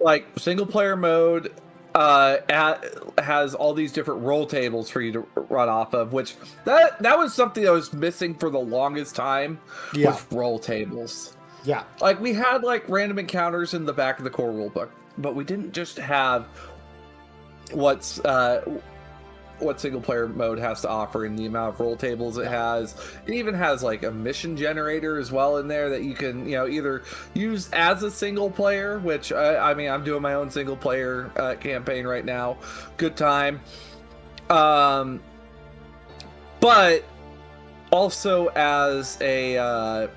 Like, single player mode has all these different roll tables for you to run off of, which that was something that was missing for the longest time with roll tables. Yeah. Like, we had like random encounters in the back of the core rulebook, but we didn't just have what single player mode has to offer in the amount of roll tables it has. It even has like a mission generator as well in there that you can, either use as a single player, which I mean, I'm doing my own single player campaign right now. Good time. But also as an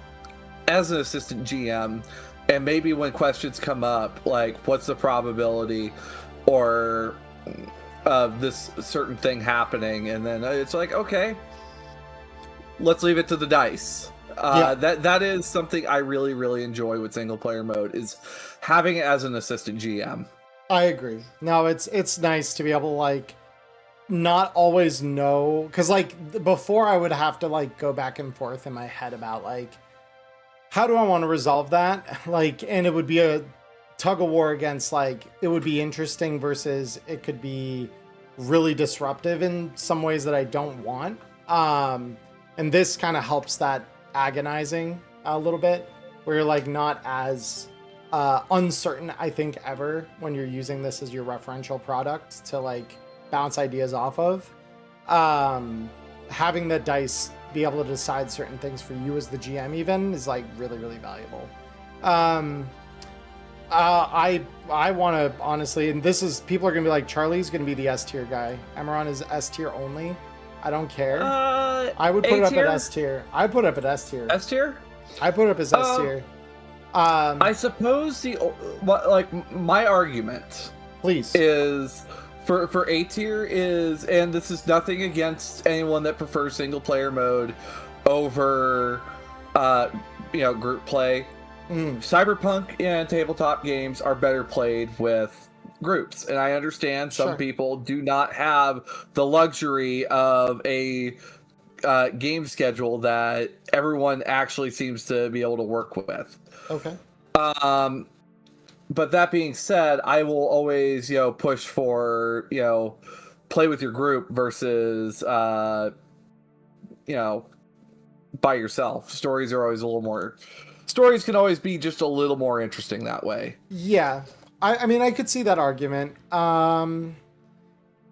assistant GM, and maybe when questions come up, like what's the probability or of this certain thing happening, and then it's like, okay, let's leave it to the dice. That is something I really, really enjoy with single player mode, is having it as an assistant GM. I agree. No, it's nice to be able to like not always know, because like before I would have to like go back and forth in my head about like, how do I want to resolve that? Like, and it would be a tug of war against like it would be interesting versus it could be really disruptive in some ways that I don't want. And this kind of helps that agonizing a little bit, where you're like not as uncertain, I think, ever when you're using this as your referential product to like bounce ideas off of. Having the dice be able to decide certain things for you as the GM even is like really, really valuable. I want to honestly, and this is, people are gonna be like, Charlie's gonna be the S tier guy. Emmerron is S tier only. I don't care. I would put it up at S tier. I put it up at S tier. S tier? I put it up as S tier. I suppose my argument, please, is for A tier is, and this is nothing against anyone that prefers single player mode over group play. Cyberpunk and tabletop games are better played with groups, and I understand some people do not have the luxury of a game schedule that everyone actually seems to be able to work with. Okay. But that being said, I will always push for play with your group versus by yourself. Stories are always a little more. Stories can always be just a little more interesting that way. Yeah. I mean, I could see that argument.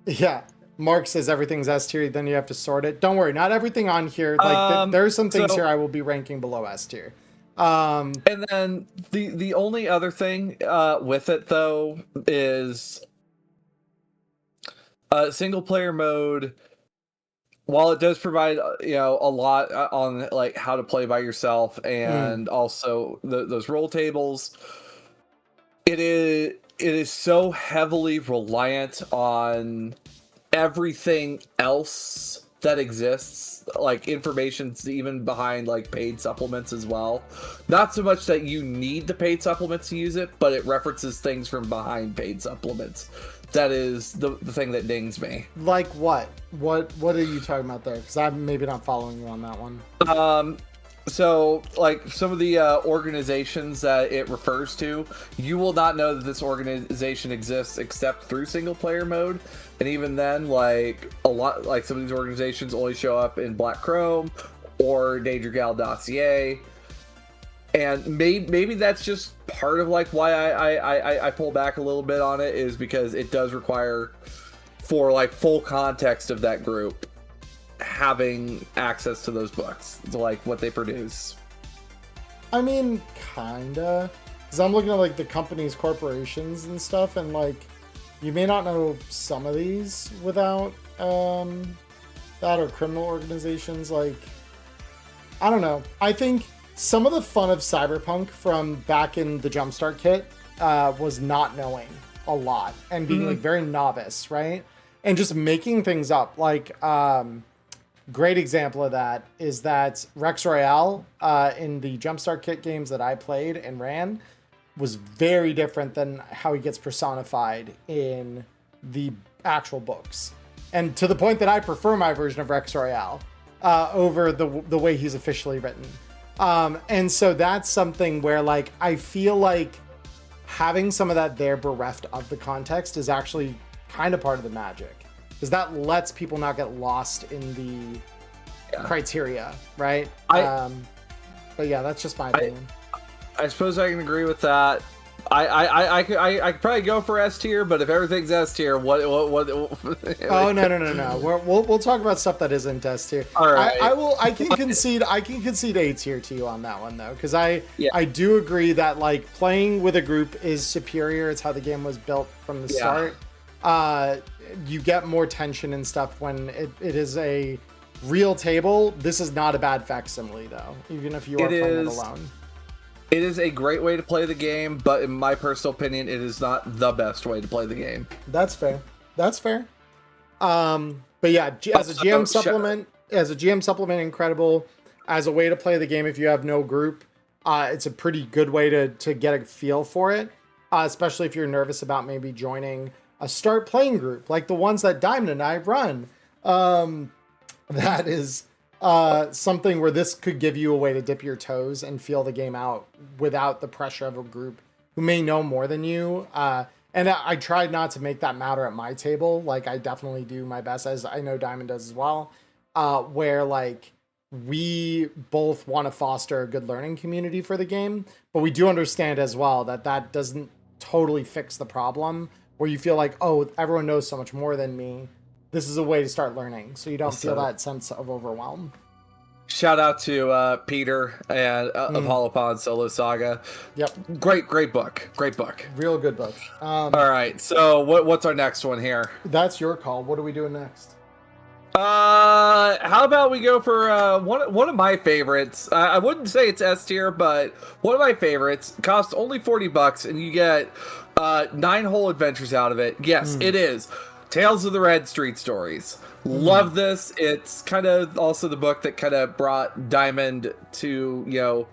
Yeah. Mark says everything's S tier, then you have to sort it. Don't worry, not everything on here. Like there are some things here I will be ranking below S tier. And then the only other thing with it though is single player mode. While it does provide a lot on like how to play by yourself and also those roll tables, it is so heavily reliant on everything else that exists, like information's even behind like paid supplements as well. Not so much that you need the paid supplements to use it, but it references things from behind paid supplements. That is the thing that dings me. Like what? What are you talking about there? Because I'm maybe not following you on that one. So like some of the organizations that it refers to, you will not know that this organization exists except through single player mode. And even then, like a lot, like some of these organizations only show up in Black Chrome or Danger Gal Dossier. And maybe that's just part of like why I pull back a little bit on it, is because it does require, for like full context of that group, having access to those books, to like what they produce. I mean, kinda, because I'm looking at like the companies, corporations and stuff, and like you may not know some of these without that, or criminal organizations. Like, I don't know. I think some of the fun of Cyberpunk from back in the Jumpstart kit was not knowing a lot and being like very novice, right? And just making things up. Like, great example of that is that Rex Royale in the Jumpstart kit games that I played and ran was very different than how he gets personified in the actual books. And to the point that I prefer my version of Rex Royale over the way he's officially written. And so that's something where like I feel like having some of that there bereft of the context is actually kind of part of the magic, because that lets people not get lost in the criteria, right? But yeah, that's just my opinion. I suppose I can agree with that. I could probably go for S tier, but if everything's S tier, what? Oh no. We'll talk about stuff that isn't S tier. All right. I can concede A tier to you on that one though, because I do agree that like playing with a group is superior. It's how the game was built from the start. You get more tension and stuff when it is a real table. This is not a bad facsimile though, even if you are playing it alone. It is a great way to play the game, but in my personal opinion, it is not the best way to play the game. That's fair. But yeah, as a GM supplement, incredible. As a way to play the game if you have no group, it's a pretty good way to get a feel for it, especially if you're nervous about maybe joining a StartPlaying group, like the ones that Diamond and I run. That is something where this could give you a way to dip your toes and feel the game out without the pressure of a group who may know more than you. And I tried not to make that matter at my table. Like, I definitely do my best, as I know Diamond does as well, where like we both want to foster a good learning community for the game, but we do understand as well that that doesn't totally fix the problem where you feel like, oh, everyone knows so much more than me. This is a way to start learning, so you don't feel that sense of overwhelm. Shout out to Peter and of Holopod Solo Saga. Yep. Great book. Great book. Real good book. All right. So what's our next one here? That's your call. What are we doing next? How about we go for one of my favorites? I wouldn't say it's S tier, but one of my favorites. Costs only $40, and you get 9 whole adventures out of it. Yes, it is Tales of the Red Street Stories. Love this. It's kind of also the book that kind of brought Diamond to, you know,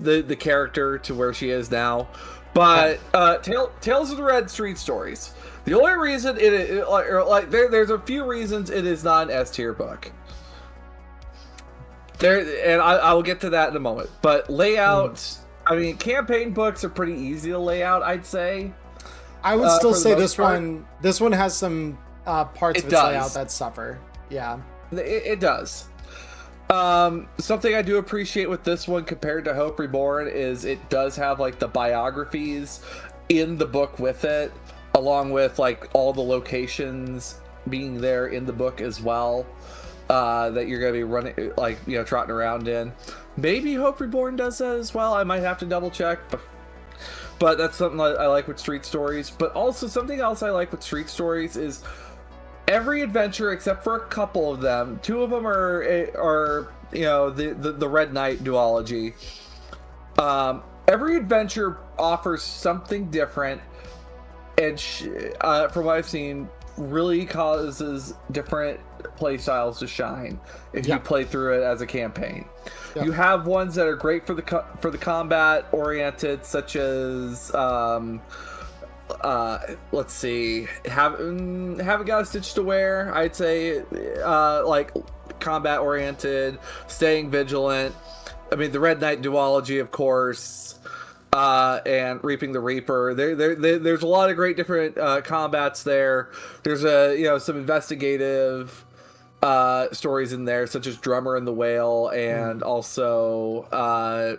the character to where she is now. But Tales of the Red Street Stories. The only reason there's a few reasons it is not an S tier book. And I will get to that in a moment. But layout, I mean, campaign books are pretty easy to lay out, I'd say. I would still say this one has some parts of its layout that suffer. Yeah. It does. Something I do appreciate with this one compared to Hope Reborn is it does have like the biographies in the book with it, along with like all the locations being there in the book as well, that you're going to be running, like, you know, trotting around in. Maybe Hope Reborn does that as well. I might have to double check, but that's something I like with Street Stories. But also something else I like with Street Stories is every adventure, except for a couple of them, 2 of them are you know, the Red Knight duology. Every adventure offers something different, and from what I've seen, really causes different play styles to shine if you play through it as a campaign. You have ones that are great for the combat oriented, such as let's see, haven't got a stitch to wear. I'd say like combat oriented, staying vigilant. I mean, the Red Knight duology, of course, and Reaping the Reaper. There's a lot of great different combats there. There's some investigative stories in there, such as Drummer and the Whale, and also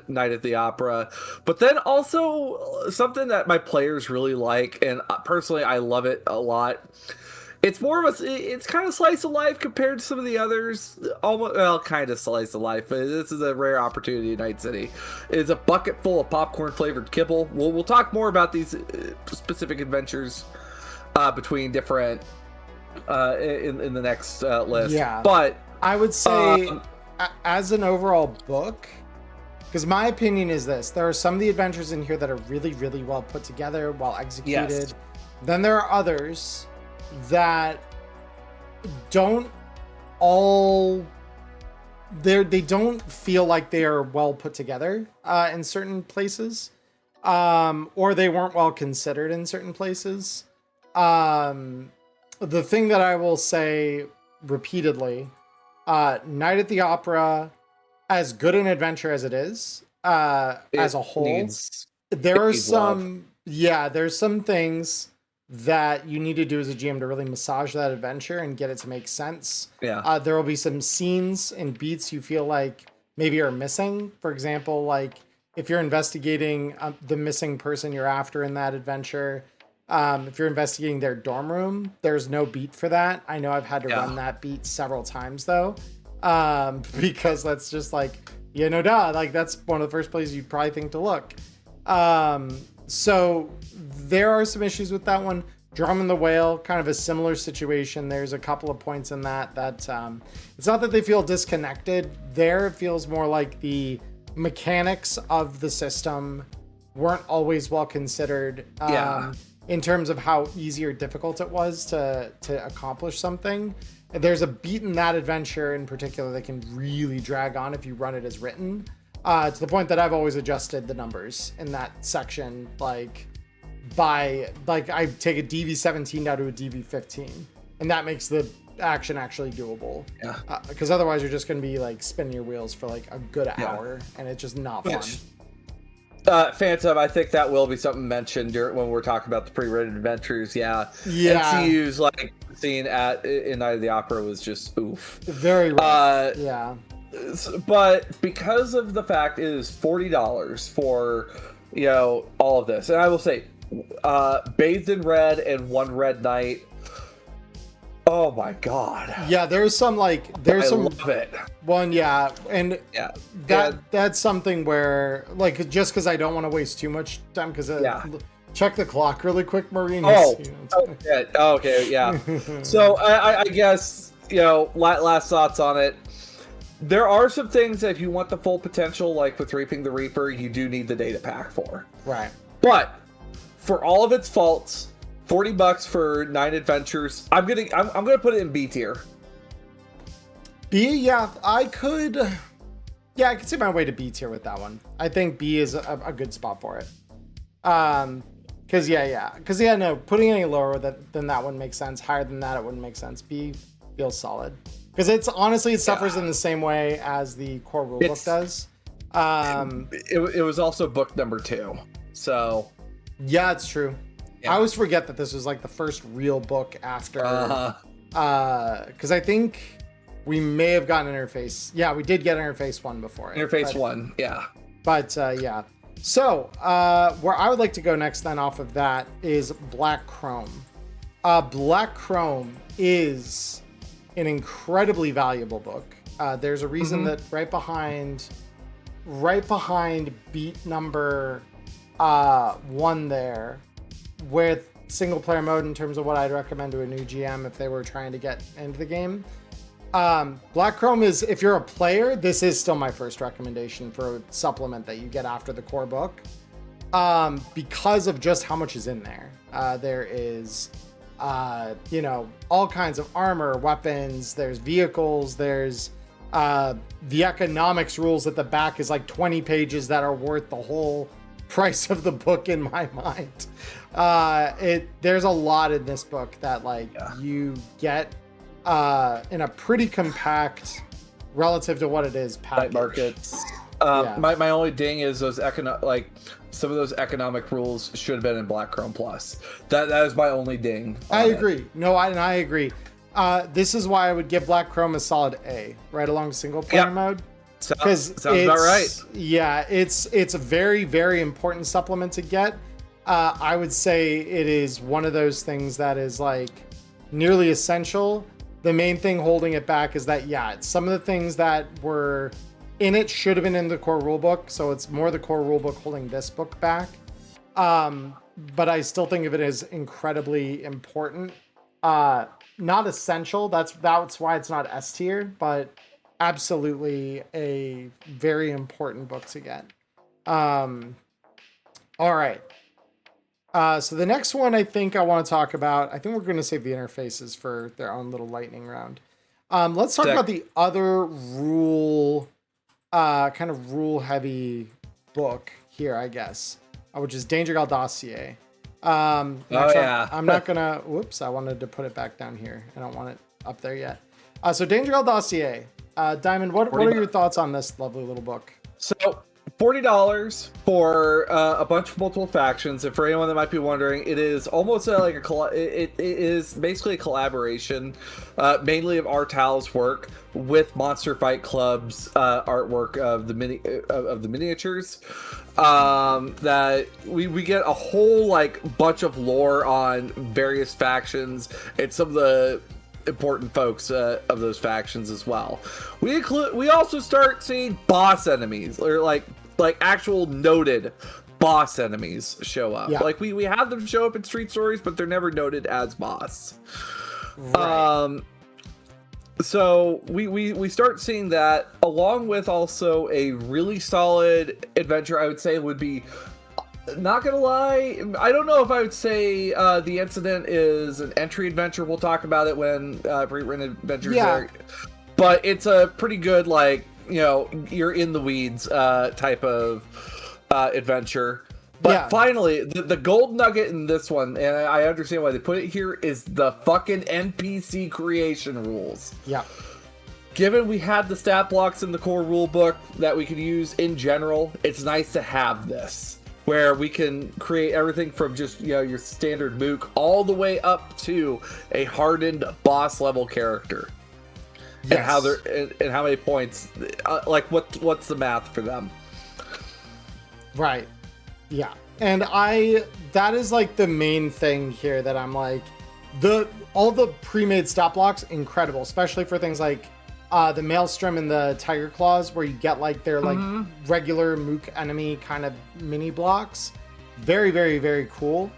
Night at the Opera. But then also something that my players really like, and personally I love it a lot. It's more of it's kind of slice of life compared to some of the others. Almost, well, kind of slice of life, but this is a rare opportunity in Night City. It's a bucket full of popcorn flavored kibble. We'll talk more about these specific adventures between different in the next list. Yeah, but I would say as an overall book, because my opinion is this: there are some of the adventures in here that are really, really well put together, well executed. Yes. Then there are others that don't they don't feel like they are well put together in certain places, or they weren't well considered in certain places. The thing that I will say repeatedly, Night at the Opera, as good an adventure as it is, as a whole, there's some things that you need to do as a GM to really massage that adventure and get it to make sense. Yeah. There will be some scenes and beats you feel like maybe are missing. For example, like if you're investigating the missing person you're after in that adventure, if you're investigating their dorm room, there's no beat for that. I know I've had to run that beat several times though, because that's just like, like that's one of the first places you'd probably think to look. So there are some issues with that one. Drum and the Whale, kind of a similar situation. There's a couple of points in that it's not that they feel disconnected. There, it feels more like the mechanics of the system weren't always well considered. In terms of how easy or difficult it was to accomplish something. And there's a beat in that adventure in particular that can really drag on if you run it as written, to the point that I've always adjusted the numbers in that section, I take a DV17 down to a DV15, and that makes the action actually doable. Because otherwise you're just going to be like spinning your wheels for like a good hour, and it's just not fun. Phantom, I think that will be something mentioned when we're talking about the pre-written adventures. Yeah. NCU's like scene in Night of the Opera was just oof. Very rough. Yeah. But because of the fact it is $40 for, all of this, and I will say, Bathed in Red and One Red Night. Oh my god. Yeah, there's some love it. One, and that's something where like just because I don't want to waste too much time because check the clock really quick, Marine. Okay, yeah. So I guess last thoughts on it. There are some things that if you want the full potential, like with Reaping the Reaper, you do need the data pack for. Right. But for all of its faults, $40 for 9 adventures. I'm gonna put it in B tier. B, I could see my way to B tier with that one. I think B is a good spot for it. Putting any lower than that wouldn't make sense. Higher than that, it wouldn't make sense. B feels solid because it suffers in the same way as the core rulebook does. It was also book number 2, so yeah, it's true. I always forget that this was like the first real book after, because I think we may have gotten Interface. Yeah, we did get Interface 1 before it. Interface 1, yeah. But yeah. So where I would like to go next then off of that is Black Chrome. Black Chrome is an incredibly valuable book. There's a reason that right behind beat number 1 there, with single player mode in terms of what I'd recommend to a new GM if they were trying to get into the game. Black Chrome is, if you're a player, this is still my first recommendation for a supplement that you get after the core book, because of just how much is in there. There is, all kinds of armor, weapons, there's vehicles, there's the economics rules at the back is like 20 pages that are worth the whole price of the book in my mind. There's a lot in this book that you get in a pretty compact relative to what it is package. Markets. My only ding is those some of those economic rules should have been in Black Chrome Plus. That is my only ding. I agree. I agree. This is why I would give Black Chrome a solid A, right along single player mode. Sounds about right. Yeah, it's a very, very important supplement to get. I would say it is one of those things that is like nearly essential. The main thing holding it back is that some of the things that were in it should have been in the core rulebook, so it's more the core rulebook holding this book back. But I still think of it as incredibly important. Not essential. That's why it's not S tier, but absolutely a very important book to get. All right. So the next one I think I want to talk about, I think we're going to save the interfaces for their own little lightning round. Let's talk about the other kind of rule heavy book here, I guess, which is Danger Gal Dossier. I'm not gonna, whoops, I wanted to put it back down here. I don't want it up there yet. So Danger Gal Dossier. Diamond, what are your thoughts on this lovely little book? So $40 for a bunch of multiple factions, and for anyone that might be wondering, it is almost like it is basically a collaboration, mainly of Artal's work with Monster Fight Club's artwork of the miniatures. That we get a whole bunch of lore on various factions and some of the important folks of those factions as well. We also start seeing boss enemies, or like actual noted boss enemies show up. Yeah. We have them show up in Street Stories, but they're never noted as boss. Right. So we start seeing that, along with also a really solid adventure. I would say would be, not gonna lie, I don't know if I would say The Incident is an entry adventure. We'll talk about it when pre-written adventures there. But it's a pretty good, you're in the weeds type of adventure. But finally, the gold nugget in this one, and I understand why they put it here, is the fucking NPC creation rules. Yeah. given we had the stat blocks in the core rulebook that we could use in general, it's nice to have this, where we can create everything from just, you know, your standard mook all the way up to a hardened boss level character. Yes. And how they're and how many points, like what's the math for them? Right. Yeah. And that is like the main thing here that I'm like, all the pre-made stat blocks, incredible, especially for things like the Maelstrom and the Tiger Claws, where you get like their like regular mook enemy kind of mini blocks. Very, very, very cool.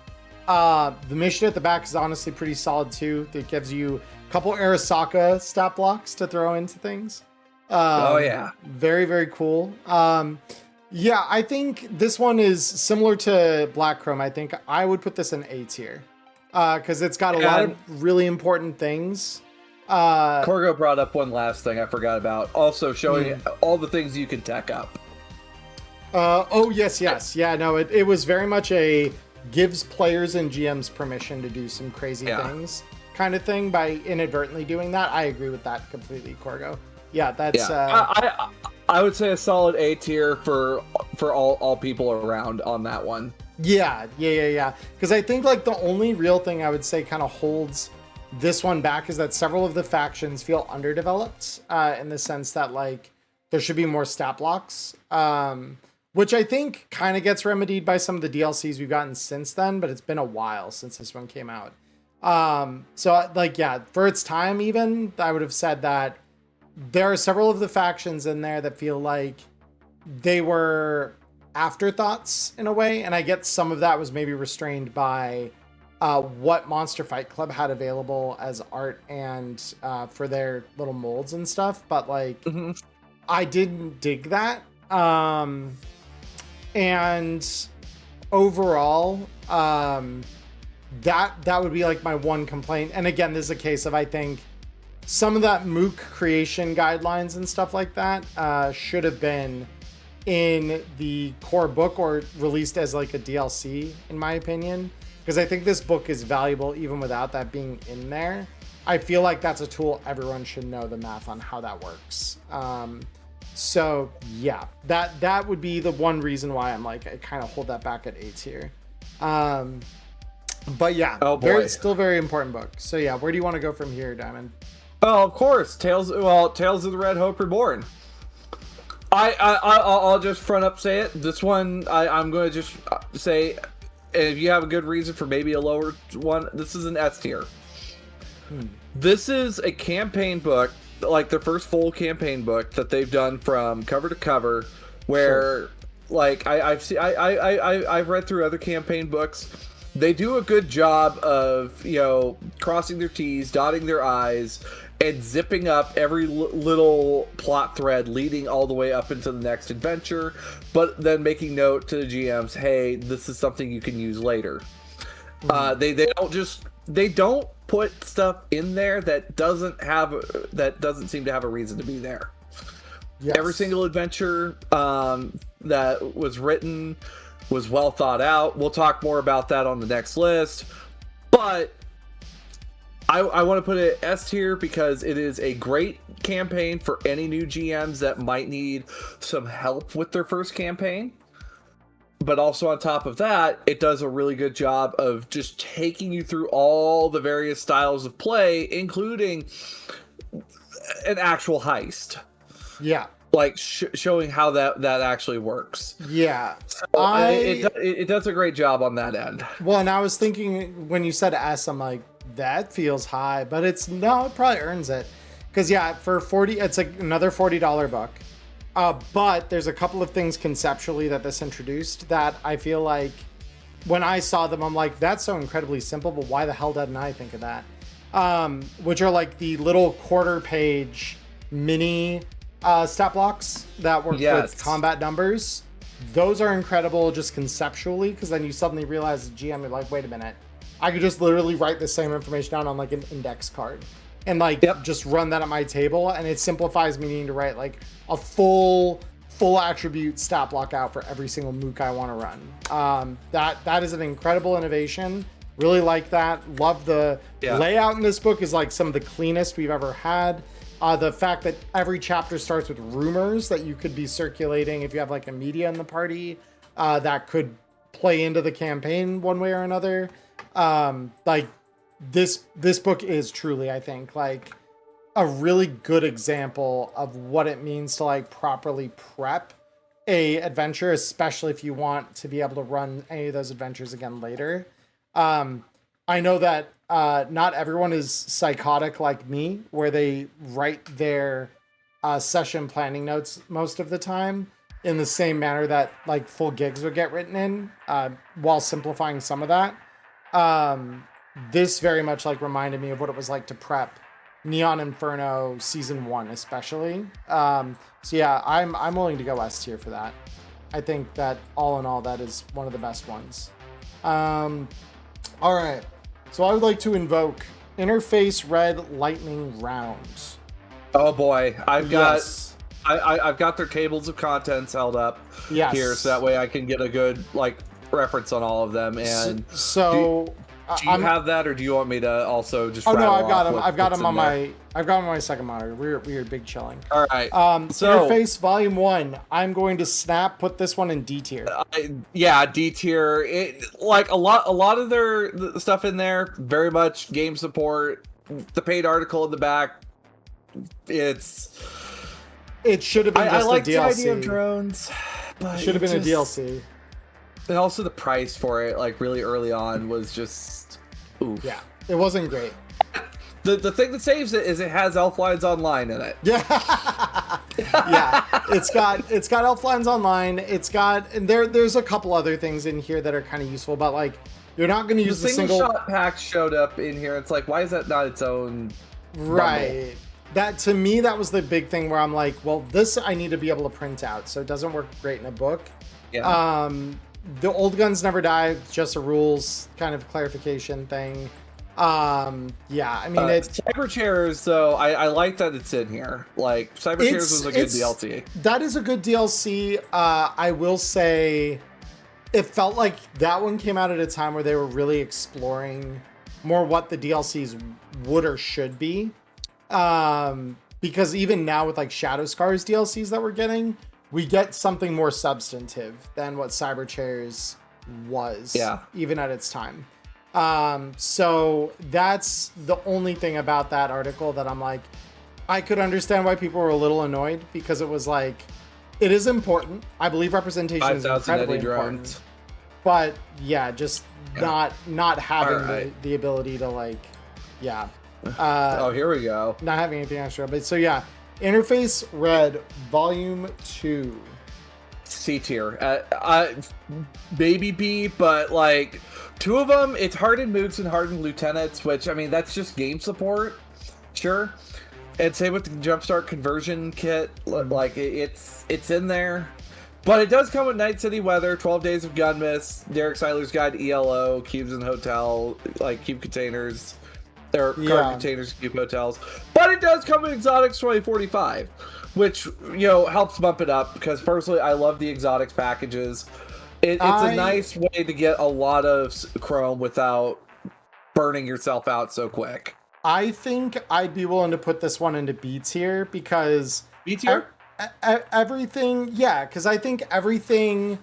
The mission at the back is honestly pretty solid too. It gives you a couple Arasaka stat blocks to throw into things. Oh yeah. Very, very cool. Yeah, I think this one is similar to Black Chrome. I think I would put this in A tier because it's got a lot of really important things. Corgo brought up one last thing I forgot about. Also showing all the things you can tech up. Oh, yes. Yeah, no, it was very much a gives players and GMs permission to do some crazy things kind of thing by inadvertently doing that. I agree with that completely, Corgo. Yeah, that's... I would say a solid A tier for all people around on that one. Yeah. Because I think like the only real thing I would say kind of holds this one back is that several of the factions feel underdeveloped in the sense that like there should be more stat blocks, which I think kind of gets remedied by some of the DLCs we've gotten since then, but it's been a while since this one came out. So like, yeah, for its time even, I would have said that there are several of the factions in there that feel like they were afterthoughts in a way. And I get some of that was maybe restrained by what Monster Fight Club had available as art and for their little molds and stuff. But like, I didn't dig that. And overall, that would be like my one complaint. And again, this is a case of, I think, some of that mook creation guidelines and stuff like that should have been in the core book or released as like a DLC, in my opinion, because I think this book is valuable even without that being in there. I feel like that's a tool everyone should know the math on how that works. So yeah, that would be the one reason why I'm like, I kind of hold that back at A tier. But yeah, still very important book. So yeah, where do you want to go from here, Diamond? Oh, of course, Tales of the Red Hope Reborn. I'll just front up say it. This one, I'm going to just say, if you have a good reason for maybe a lower one, this is an S tier. This is a campaign book, like their first full campaign book that they've done from cover to cover, where like I've read through other campaign books. They do a good job of, you know, crossing their T's, dotting their I's, and zipping up every little plot thread leading all the way up into the next adventure, but then making note to the GMs, hey, this is something you can use later. They don't put stuff in there that doesn't seem to have a reason to be there. Yes. Every single adventure that was written was well thought out. We'll talk more about that on the next list, but I want to put it S tier because it is a great campaign for any new GMs that might need some help with their first campaign. But also on top of that, it does a really good job of just taking you through all the various styles of play, including an actual heist. Yeah. Like showing how that actually works. Yeah. So it does a great job on that end. Well, and I was thinking when you said S, I'm like, that feels high, but it probably earns it. Because yeah, for 40, it's like another $40 book. But there's a couple of things conceptually that this introduced that I feel like when I saw them, I'm like, that's so incredibly simple, but why the hell didn't I think of that? Which are like the little quarter page mini stat blocks that work with combat numbers. Those are incredible just conceptually, because then you suddenly realize as a GM, you're like, wait a minute, I could just literally write the same information down on like an index card and like just run that at my table, and it simplifies me needing to write like a full attribute stat block out for every single mook I want to run. That is an incredible innovation. Really like that. Love the layout in this book is like some of the cleanest we've ever had. The fact that every chapter starts with rumors that you could be circulating if you have like a media in the party, that could play into the campaign one way or another. Like this book is truly, I think, like a really good example of what it means to like properly prep a adventure, especially if you want to be able to run any of those adventures again later. I know that not everyone is psychotic like me, where they write their session planning notes most of the time in the same manner that like full gigs would get written in, while simplifying some of that. This very much like reminded me of what it was like to prep Neon Inferno Season 1 especially. So yeah, I'm willing to go S tier for that. I think that all in all, that is one of the best ones. All right. So I would like to invoke Interface Red Lightning Rounds. Oh boy, I've got Yes. I've got their tables of contents held up here, so that way I can get a good like reference on all of them. And so do you have that, or do you want me to also just? Oh no, I've got them. them. I've got them on my second monitor. We're big chilling. All right. So Interface Volume 1. I'm going to put this one in D tier. Yeah, D tier. It like a lot of their stuff in there. Very much game support. The paid article in the back. It should have been just I like a DLC. The idea of drones, but it should have been a DLC. And also the price for it, like really early on, was just oof. Yeah, it wasn't great. The thing that saves it is it has Elflines Online in it. Yeah, yeah. It's got Elflines Online. It's got, and there's a couple other things in here that are kind of useful, but like you're not going to use the single shot pack showed up in here. It's like, why is that not its own? Right. bundle? That to me, that was the big thing where I'm like, well, this I need to be able to print out, so it doesn't work great in a book. Yeah. The old guns never die. It's just a rules kind of clarification thing. Yeah, I mean, it's Cyber Chairs, though. I like that it's in here. Like Cyber Chairs was a good DLC. That is a good DLC. I will say, it felt like that one came out at a time where they were really exploring more what the DLCs would or should be. Because even now with like Shadow Scars DLCs that we're getting, we get something more substantive than what Cyber Chairs was. Yeah. Even at its time. So that's the only thing about that article that I'm like, I could understand why people were a little annoyed, because it was like, it is important. I believe representation is incredibly important. But yeah, just not having the ability to like, yeah. Oh, here we go. Not having anything extra. But so yeah, Interface Red Volume 2. C tier. Maybe B, but like two of them, it's Hardened Moods and Hardened Lieutenants, which I mean that's just game support, sure. And same with the Jumpstart conversion kit, like it's in there. But it does come with Night City Weather, 12 Days of Gunmiss, Derek Seiler's Guide ELO, Cubes and Hotel, like Cube Containers. There are card containers, cube hotels, but it does come in Exotics 2045, which helps bump it up, because personally I love the Exotics packages. It's a nice way to get a lot of Chrome without burning yourself out so quick. I think I'd be willing to put this one into B tier, because B tier? Everything, yeah, because I think everything.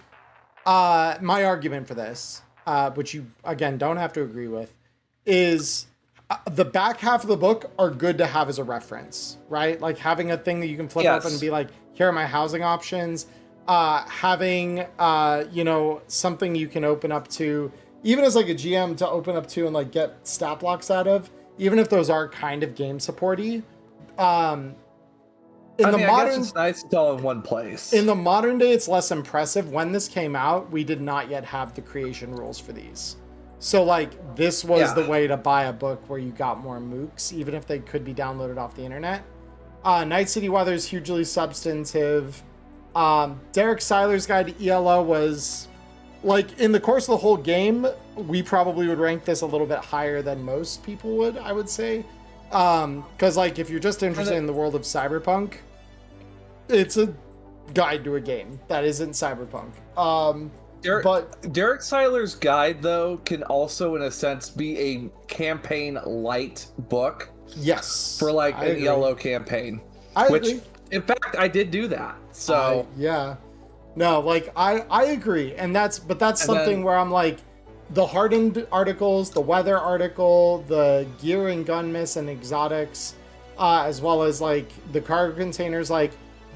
My argument for this, which you again don't have to agree with, is. The back half of the book are good to have as a reference, right? Like having a thing that you can flip up and be like, here are my housing options. Having, something you can open up to, even as like a GM to open up to and like get stat blocks out of, even if those are kind of game supporty. I guess it's nice it's all in one place. In the modern day, it's less impressive. When this came out, we did not yet have the creation rules for these. So, like, this was the way to buy a book where you got more mooks, even if they could be downloaded off the internet. Night City Weather is hugely substantive. Derek Seiler's Guide to ELO was, like, in the course of the whole game, we probably would rank this a little bit higher than most people would, I would say. Because, like, if you're just interested in the world of Cyberpunk, it's a guide to a game that isn't Cyberpunk. Derek Seiler's guide, though, can also, in a sense, be a campaign light book. Yes. For like an ELO campaign. I which, agree. In fact, I did do that. So yeah. No, like I agree. And that's something where I'm like, the hardened articles, the weather article, the gear and gun miss and exotics, as well as like the cargo containers, like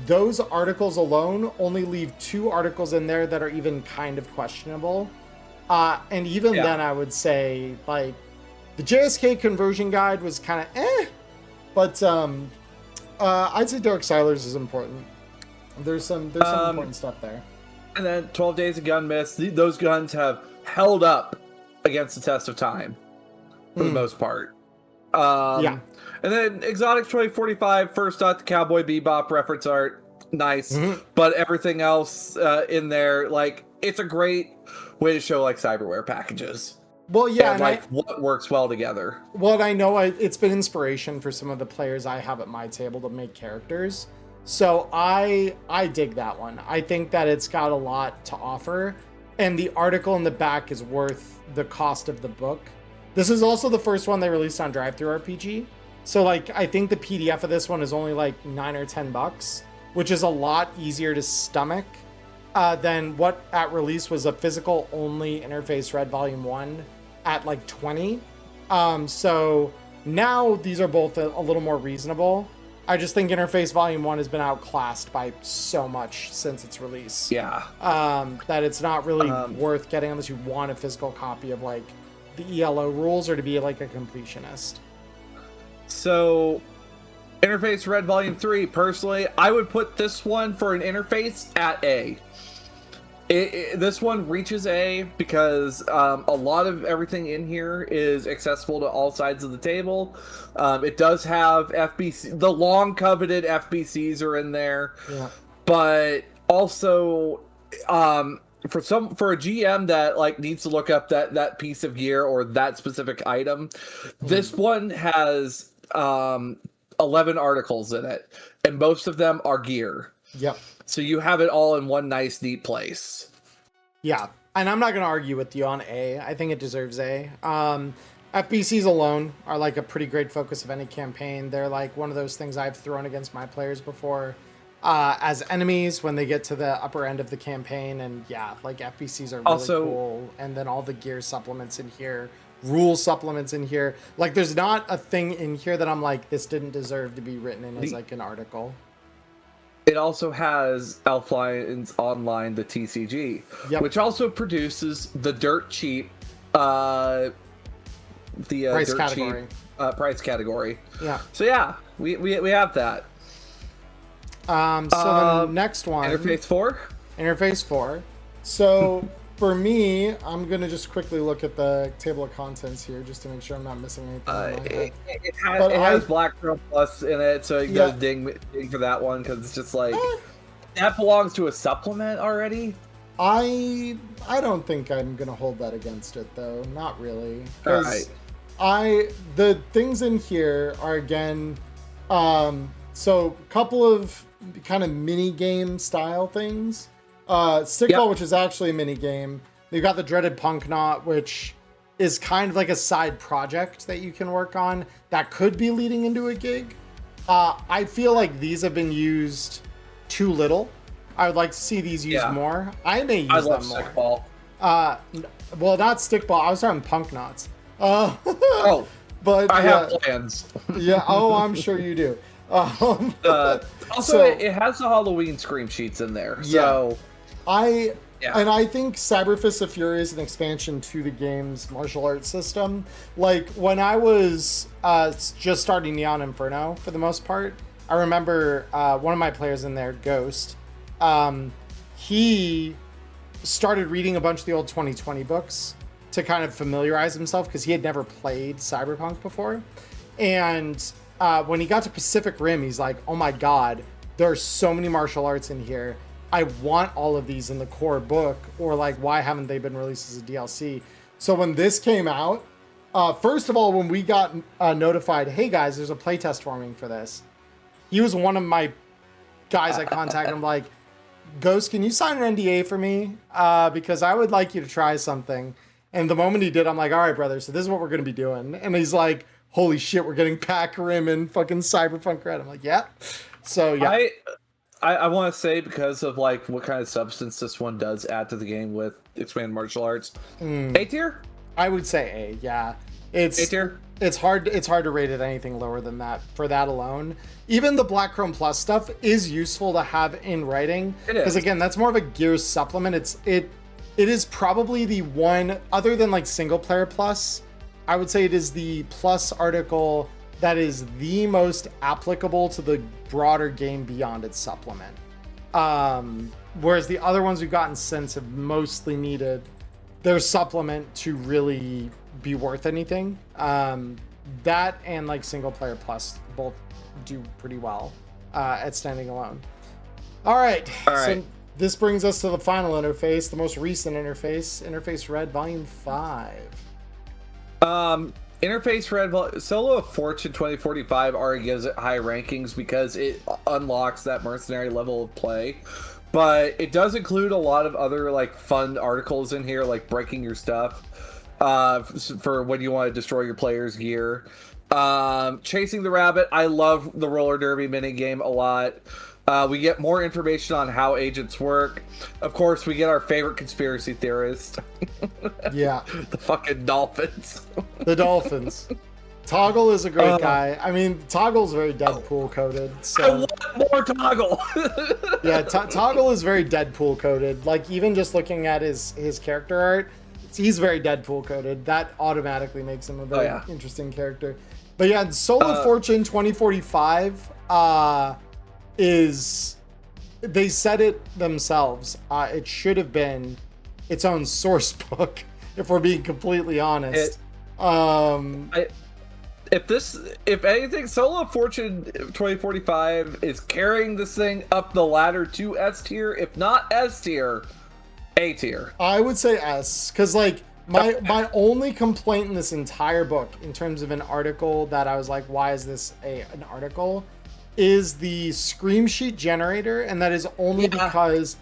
those articles alone only leave 2 articles in there that are even kind of questionable. And even then I would say like the JSK conversion guide was kind of but I'd say Derek Seiler's is important. There's some important stuff there. And then 12 Days of Gun Miss, those guns have held up against the test of time for the most part. And then Exotics 2045, first out the Cowboy Bebop reference art, nice. But everything else in there, like, it's a great way to show like cyberware packages. Well, yeah, and like what works well together. Well, I know it's been inspiration for some of the players I have at my table to make characters. So I dig that one. I think that it's got a lot to offer, and the article in the back is worth the cost of the book. This is also the first one they released on DriveThruRPG. So like I think the PDF of this one is only like $9 or $10, which is a lot easier to stomach than what at release was a physical only Interface Red Volume 1 at like 20. So now these are both a little more reasonable. I just think Interface Volume 1 has been outclassed by so much since its release. Yeah. That it's not really worth getting unless you want a physical copy of like the ELO rules or to be like a completionist. So Interface Red Volume 3, personally, I would put this one for an interface at A. This one reaches A because a lot of everything in here is accessible to all sides of the table. It does have FBC, the long coveted FBCs are in there, but also for a GM that like needs to look up that piece of gear or that specific item, this one has 11 articles in it, and most of them are gear. Yep. So you have it all in one nice, neat place. Yeah, and I'm not going to argue with you on A. I think it deserves A. FBCs alone are like a pretty great focus of any campaign. They're like one of those things I've thrown against my players before as enemies when they get to the upper end of the campaign. And yeah, like FBCs are really also cool. And then all the gear supplements in here, rule supplements in here. Like there's not a thing in here that I'm like, this didn't deserve to be written in as like an article. It also has Elfline's Online, the TCG, which also produces the dirt cheap, price category. Price category. Yeah. So yeah, we have that. So the next one, Interface 4. Interface 4. So for me, I'm gonna just quickly look at the table of contents here just to make sure I'm not missing anything. It has Black Pearl Plus in it, so you gotta ding for that one because it's just like that belongs to a supplement already. I don't think I'm gonna hold that against it though. Not really. All right. The things in here are again, so a couple of kind of mini game style things. Stickball, which is actually a mini game. You've got the dreaded Punk Knot, which is kind of like a side project that you can work on that could be leading into a gig. I feel like these have been used too little. I would like to see these used more. I may use them more. Stickball. Well, not Stickball. I was talking Punk Knots. But I have plans. Yeah. Oh, I'm sure you do. Also, it has the Halloween scream sheets in there. So and I think Cyberfist of Fury is an expansion to the game's martial arts system. Like when I was just starting Neon Inferno for the most part, I remember one of my players in there, Ghost, he started reading a bunch of the old 2020 books to kind of familiarize himself because he had never played Cyberpunk before. And when he got to Pacific Rim, he's like, oh my God, there are so many martial arts in here. I want all of these in the core book, or like, why haven't they been released as a DLC? So when this came out, first of all, when we got notified, hey guys, there's a playtest forming for this, he was one of my guys I contacted. I'm like, Ghost, can you sign an NDA for me? Because I would like you to try something. And the moment he did, I'm like, all right, brother, so this is what we're going to be doing. And he's like, holy shit, we're getting Pac Rim and fucking Cyberpunk Red. I'm like, yeah. So, yeah. I want to say, because of like what kind of substance this one does add to the game with expanded martial arts, A tier? I would say A, yeah. It's A tier? It's hard to rate it anything lower than that for that alone. Even the Black Chrome Plus stuff is useful to have in writing. Because again, that's more of a Gears supplement. It is probably the one, other than like single player plus, I would say it is the plus article that is the most applicable to the broader game beyond its supplement. Whereas the other ones we've gotten since have mostly needed their supplement to really be worth anything. That and like single player plus both do pretty well at standing alone. All right. So this brings us to the final interface, the most recent interface Red Volume 5. Interface Red Solo of Fortune 2045 already gives it high rankings because it unlocks that mercenary level of play, but it does include a lot of other like fun articles in here, like breaking your stuff for when you want to destroy your player's gear. Chasing the rabbit, I love the roller derby mini game a lot. We get more information on how agents work. Of course, we get our favorite conspiracy theorist. Yeah. The fucking dolphins. The dolphins. Toggle is a great guy. I mean, Toggle's very Deadpool coded. So. I want more Toggle. Yeah, Toggle is very Deadpool coded. Like, even just looking at his character art, he's very Deadpool coded. That automatically makes him a very interesting character. But yeah, Solo Fortune 2045 is, they said it themselves. It should have been its own source book, if we're being completely honest. If anything, Solo Fortune 2045 is carrying this thing up the ladder to S tier. If not S tier, A tier. I would say S, because like my only complaint in this entire book, in terms of an article that I was like, why is this an article, is the scream sheet generator, and that is only because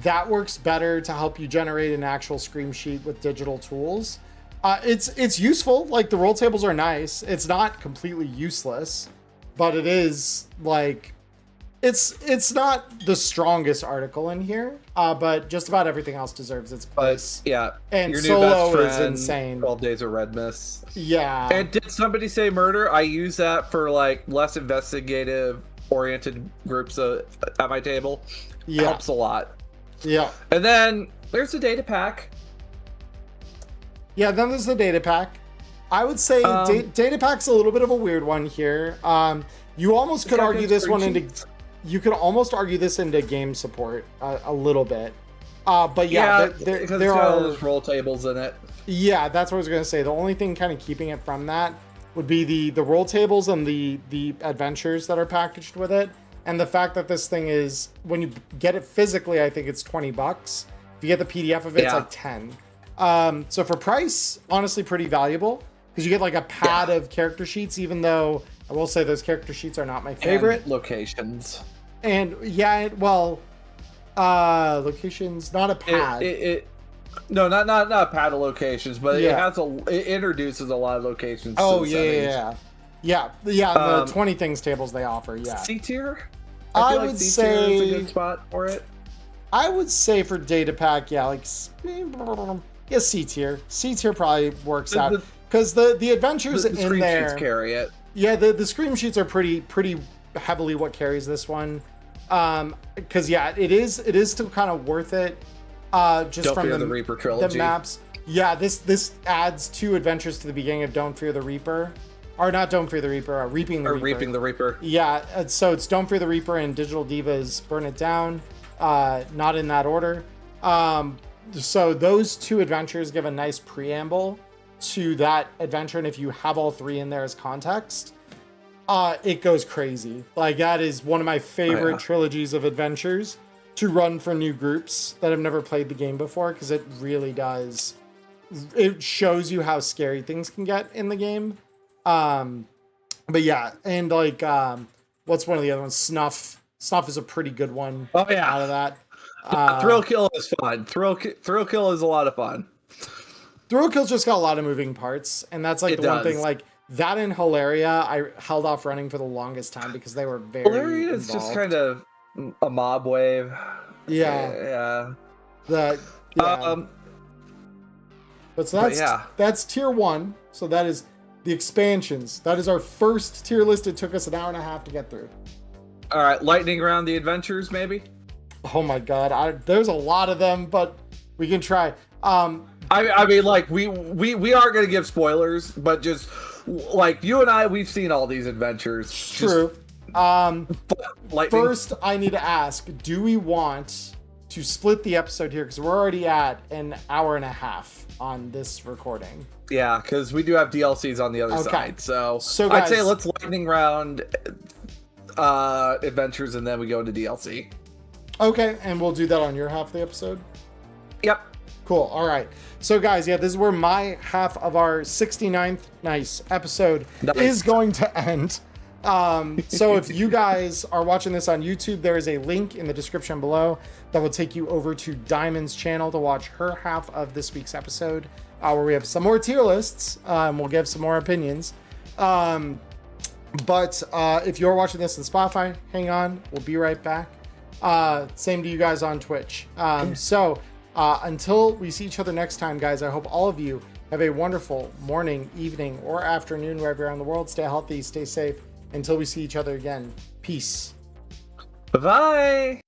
that works better to help you generate an actual scream sheet with digital tools. It's useful. Like, the roll tables are nice. It's not completely useless, but it is like, it's not the strongest article in here, but just about everything else deserves its place. But yeah, and your Solo new best friend, is insane. 12 Days of Red Mist. Yeah. And did somebody say murder? I use that for like less investigative oriented groups at my table. Yeah. Helps a lot. Yeah. And then there's the data pack. Yeah, then there's the data pack. I would say data pack's a little bit of a weird one here. You almost could argue this one into, you could almost argue this into game support a little bit. But yeah, there are those roll tables in it. Yeah, that's what I was gonna say. The only thing kind of keeping it from that would be the roll tables and the adventures that are packaged with it, and the fact that this thing is, when you get it physically, I think it's $20. If you get the PDF of it, it's like 10. So for price, honestly, pretty valuable, because you get like a pad of character sheets, even though I will say those character sheets are not my favorite. And locations. And yeah, locations, not a pad. No, not a pad of locations, but it introduces a lot of locations. Oh yeah. The 20 things tables they offer. Yeah. C tier. I would say is a good spot for it. I would say for data pack, C tier. C tier probably works out, because the adventures the in there carry it. Yeah, the scream sheets are pretty heavily what carries this one. Because it is still kind of worth it. Just Don't from Fear the Reaper trilogy. The maps. Yeah, this adds 2 adventures to the beginning of Don't Fear the Reaper. Or not Don't Fear the Reaper, Reaping the Reaper. Reaping the Reaper. Yeah, so it's Don't Fear the Reaper and Digital Divas Burn It Down. Not in that order. So those 2 adventures give a nice preamble to that adventure, and if you have all 3 in there as context, it goes crazy. Like, that is one of my favorite trilogies of adventures to run for new groups that have never played the game before, because it really does. It shows you how scary things can get in the game. But yeah, and like, what's one of the other ones? Snuff is a pretty good one. Oh yeah, out of that. Thrill Kill is fun. Thrill Kill is a lot of fun. Thrill Kill's just got a lot of moving parts, and that's like one thing. Like that in Hilaria, I held off running for the longest time because they were very. Hilaria is just kind of a mob wave. Yeah. But so that's tier 1. So that is the expansions. That is our first tier list. It took us an hour and a half to get through. All right, lightning round the adventures, maybe. Oh my god, there's a lot of them, but we can try. I mean, like we aren't gonna give spoilers, but just like you and I, we've seen all these adventures. True. First, I need to ask: do we want to split the episode here? Because we're already at an hour and a half on this recording. Yeah, because we do have DLCs on the other side. So guys, I'd say let's lightning round adventures, and then we go into DLC. Okay, and we'll do that on your half of the episode? Yep. Cool. All right. So, guys, this is where my half of our 69th episode is going to end. So if you guys are watching this on YouTube, there is a link in the description below that will take you over to Diamond's channel to watch her half of this week's episode, where we have some more tier lists, and we'll give some more opinions. But if you're watching this on Spotify, hang on. We'll be right back. Same to you guys on Twitch. So until we see each other next time, guys, I hope all of you have a wonderful morning, evening, or afternoon wherever you're in the world. Stay healthy, stay safe. Until we see each other again. Peace. Bye-bye.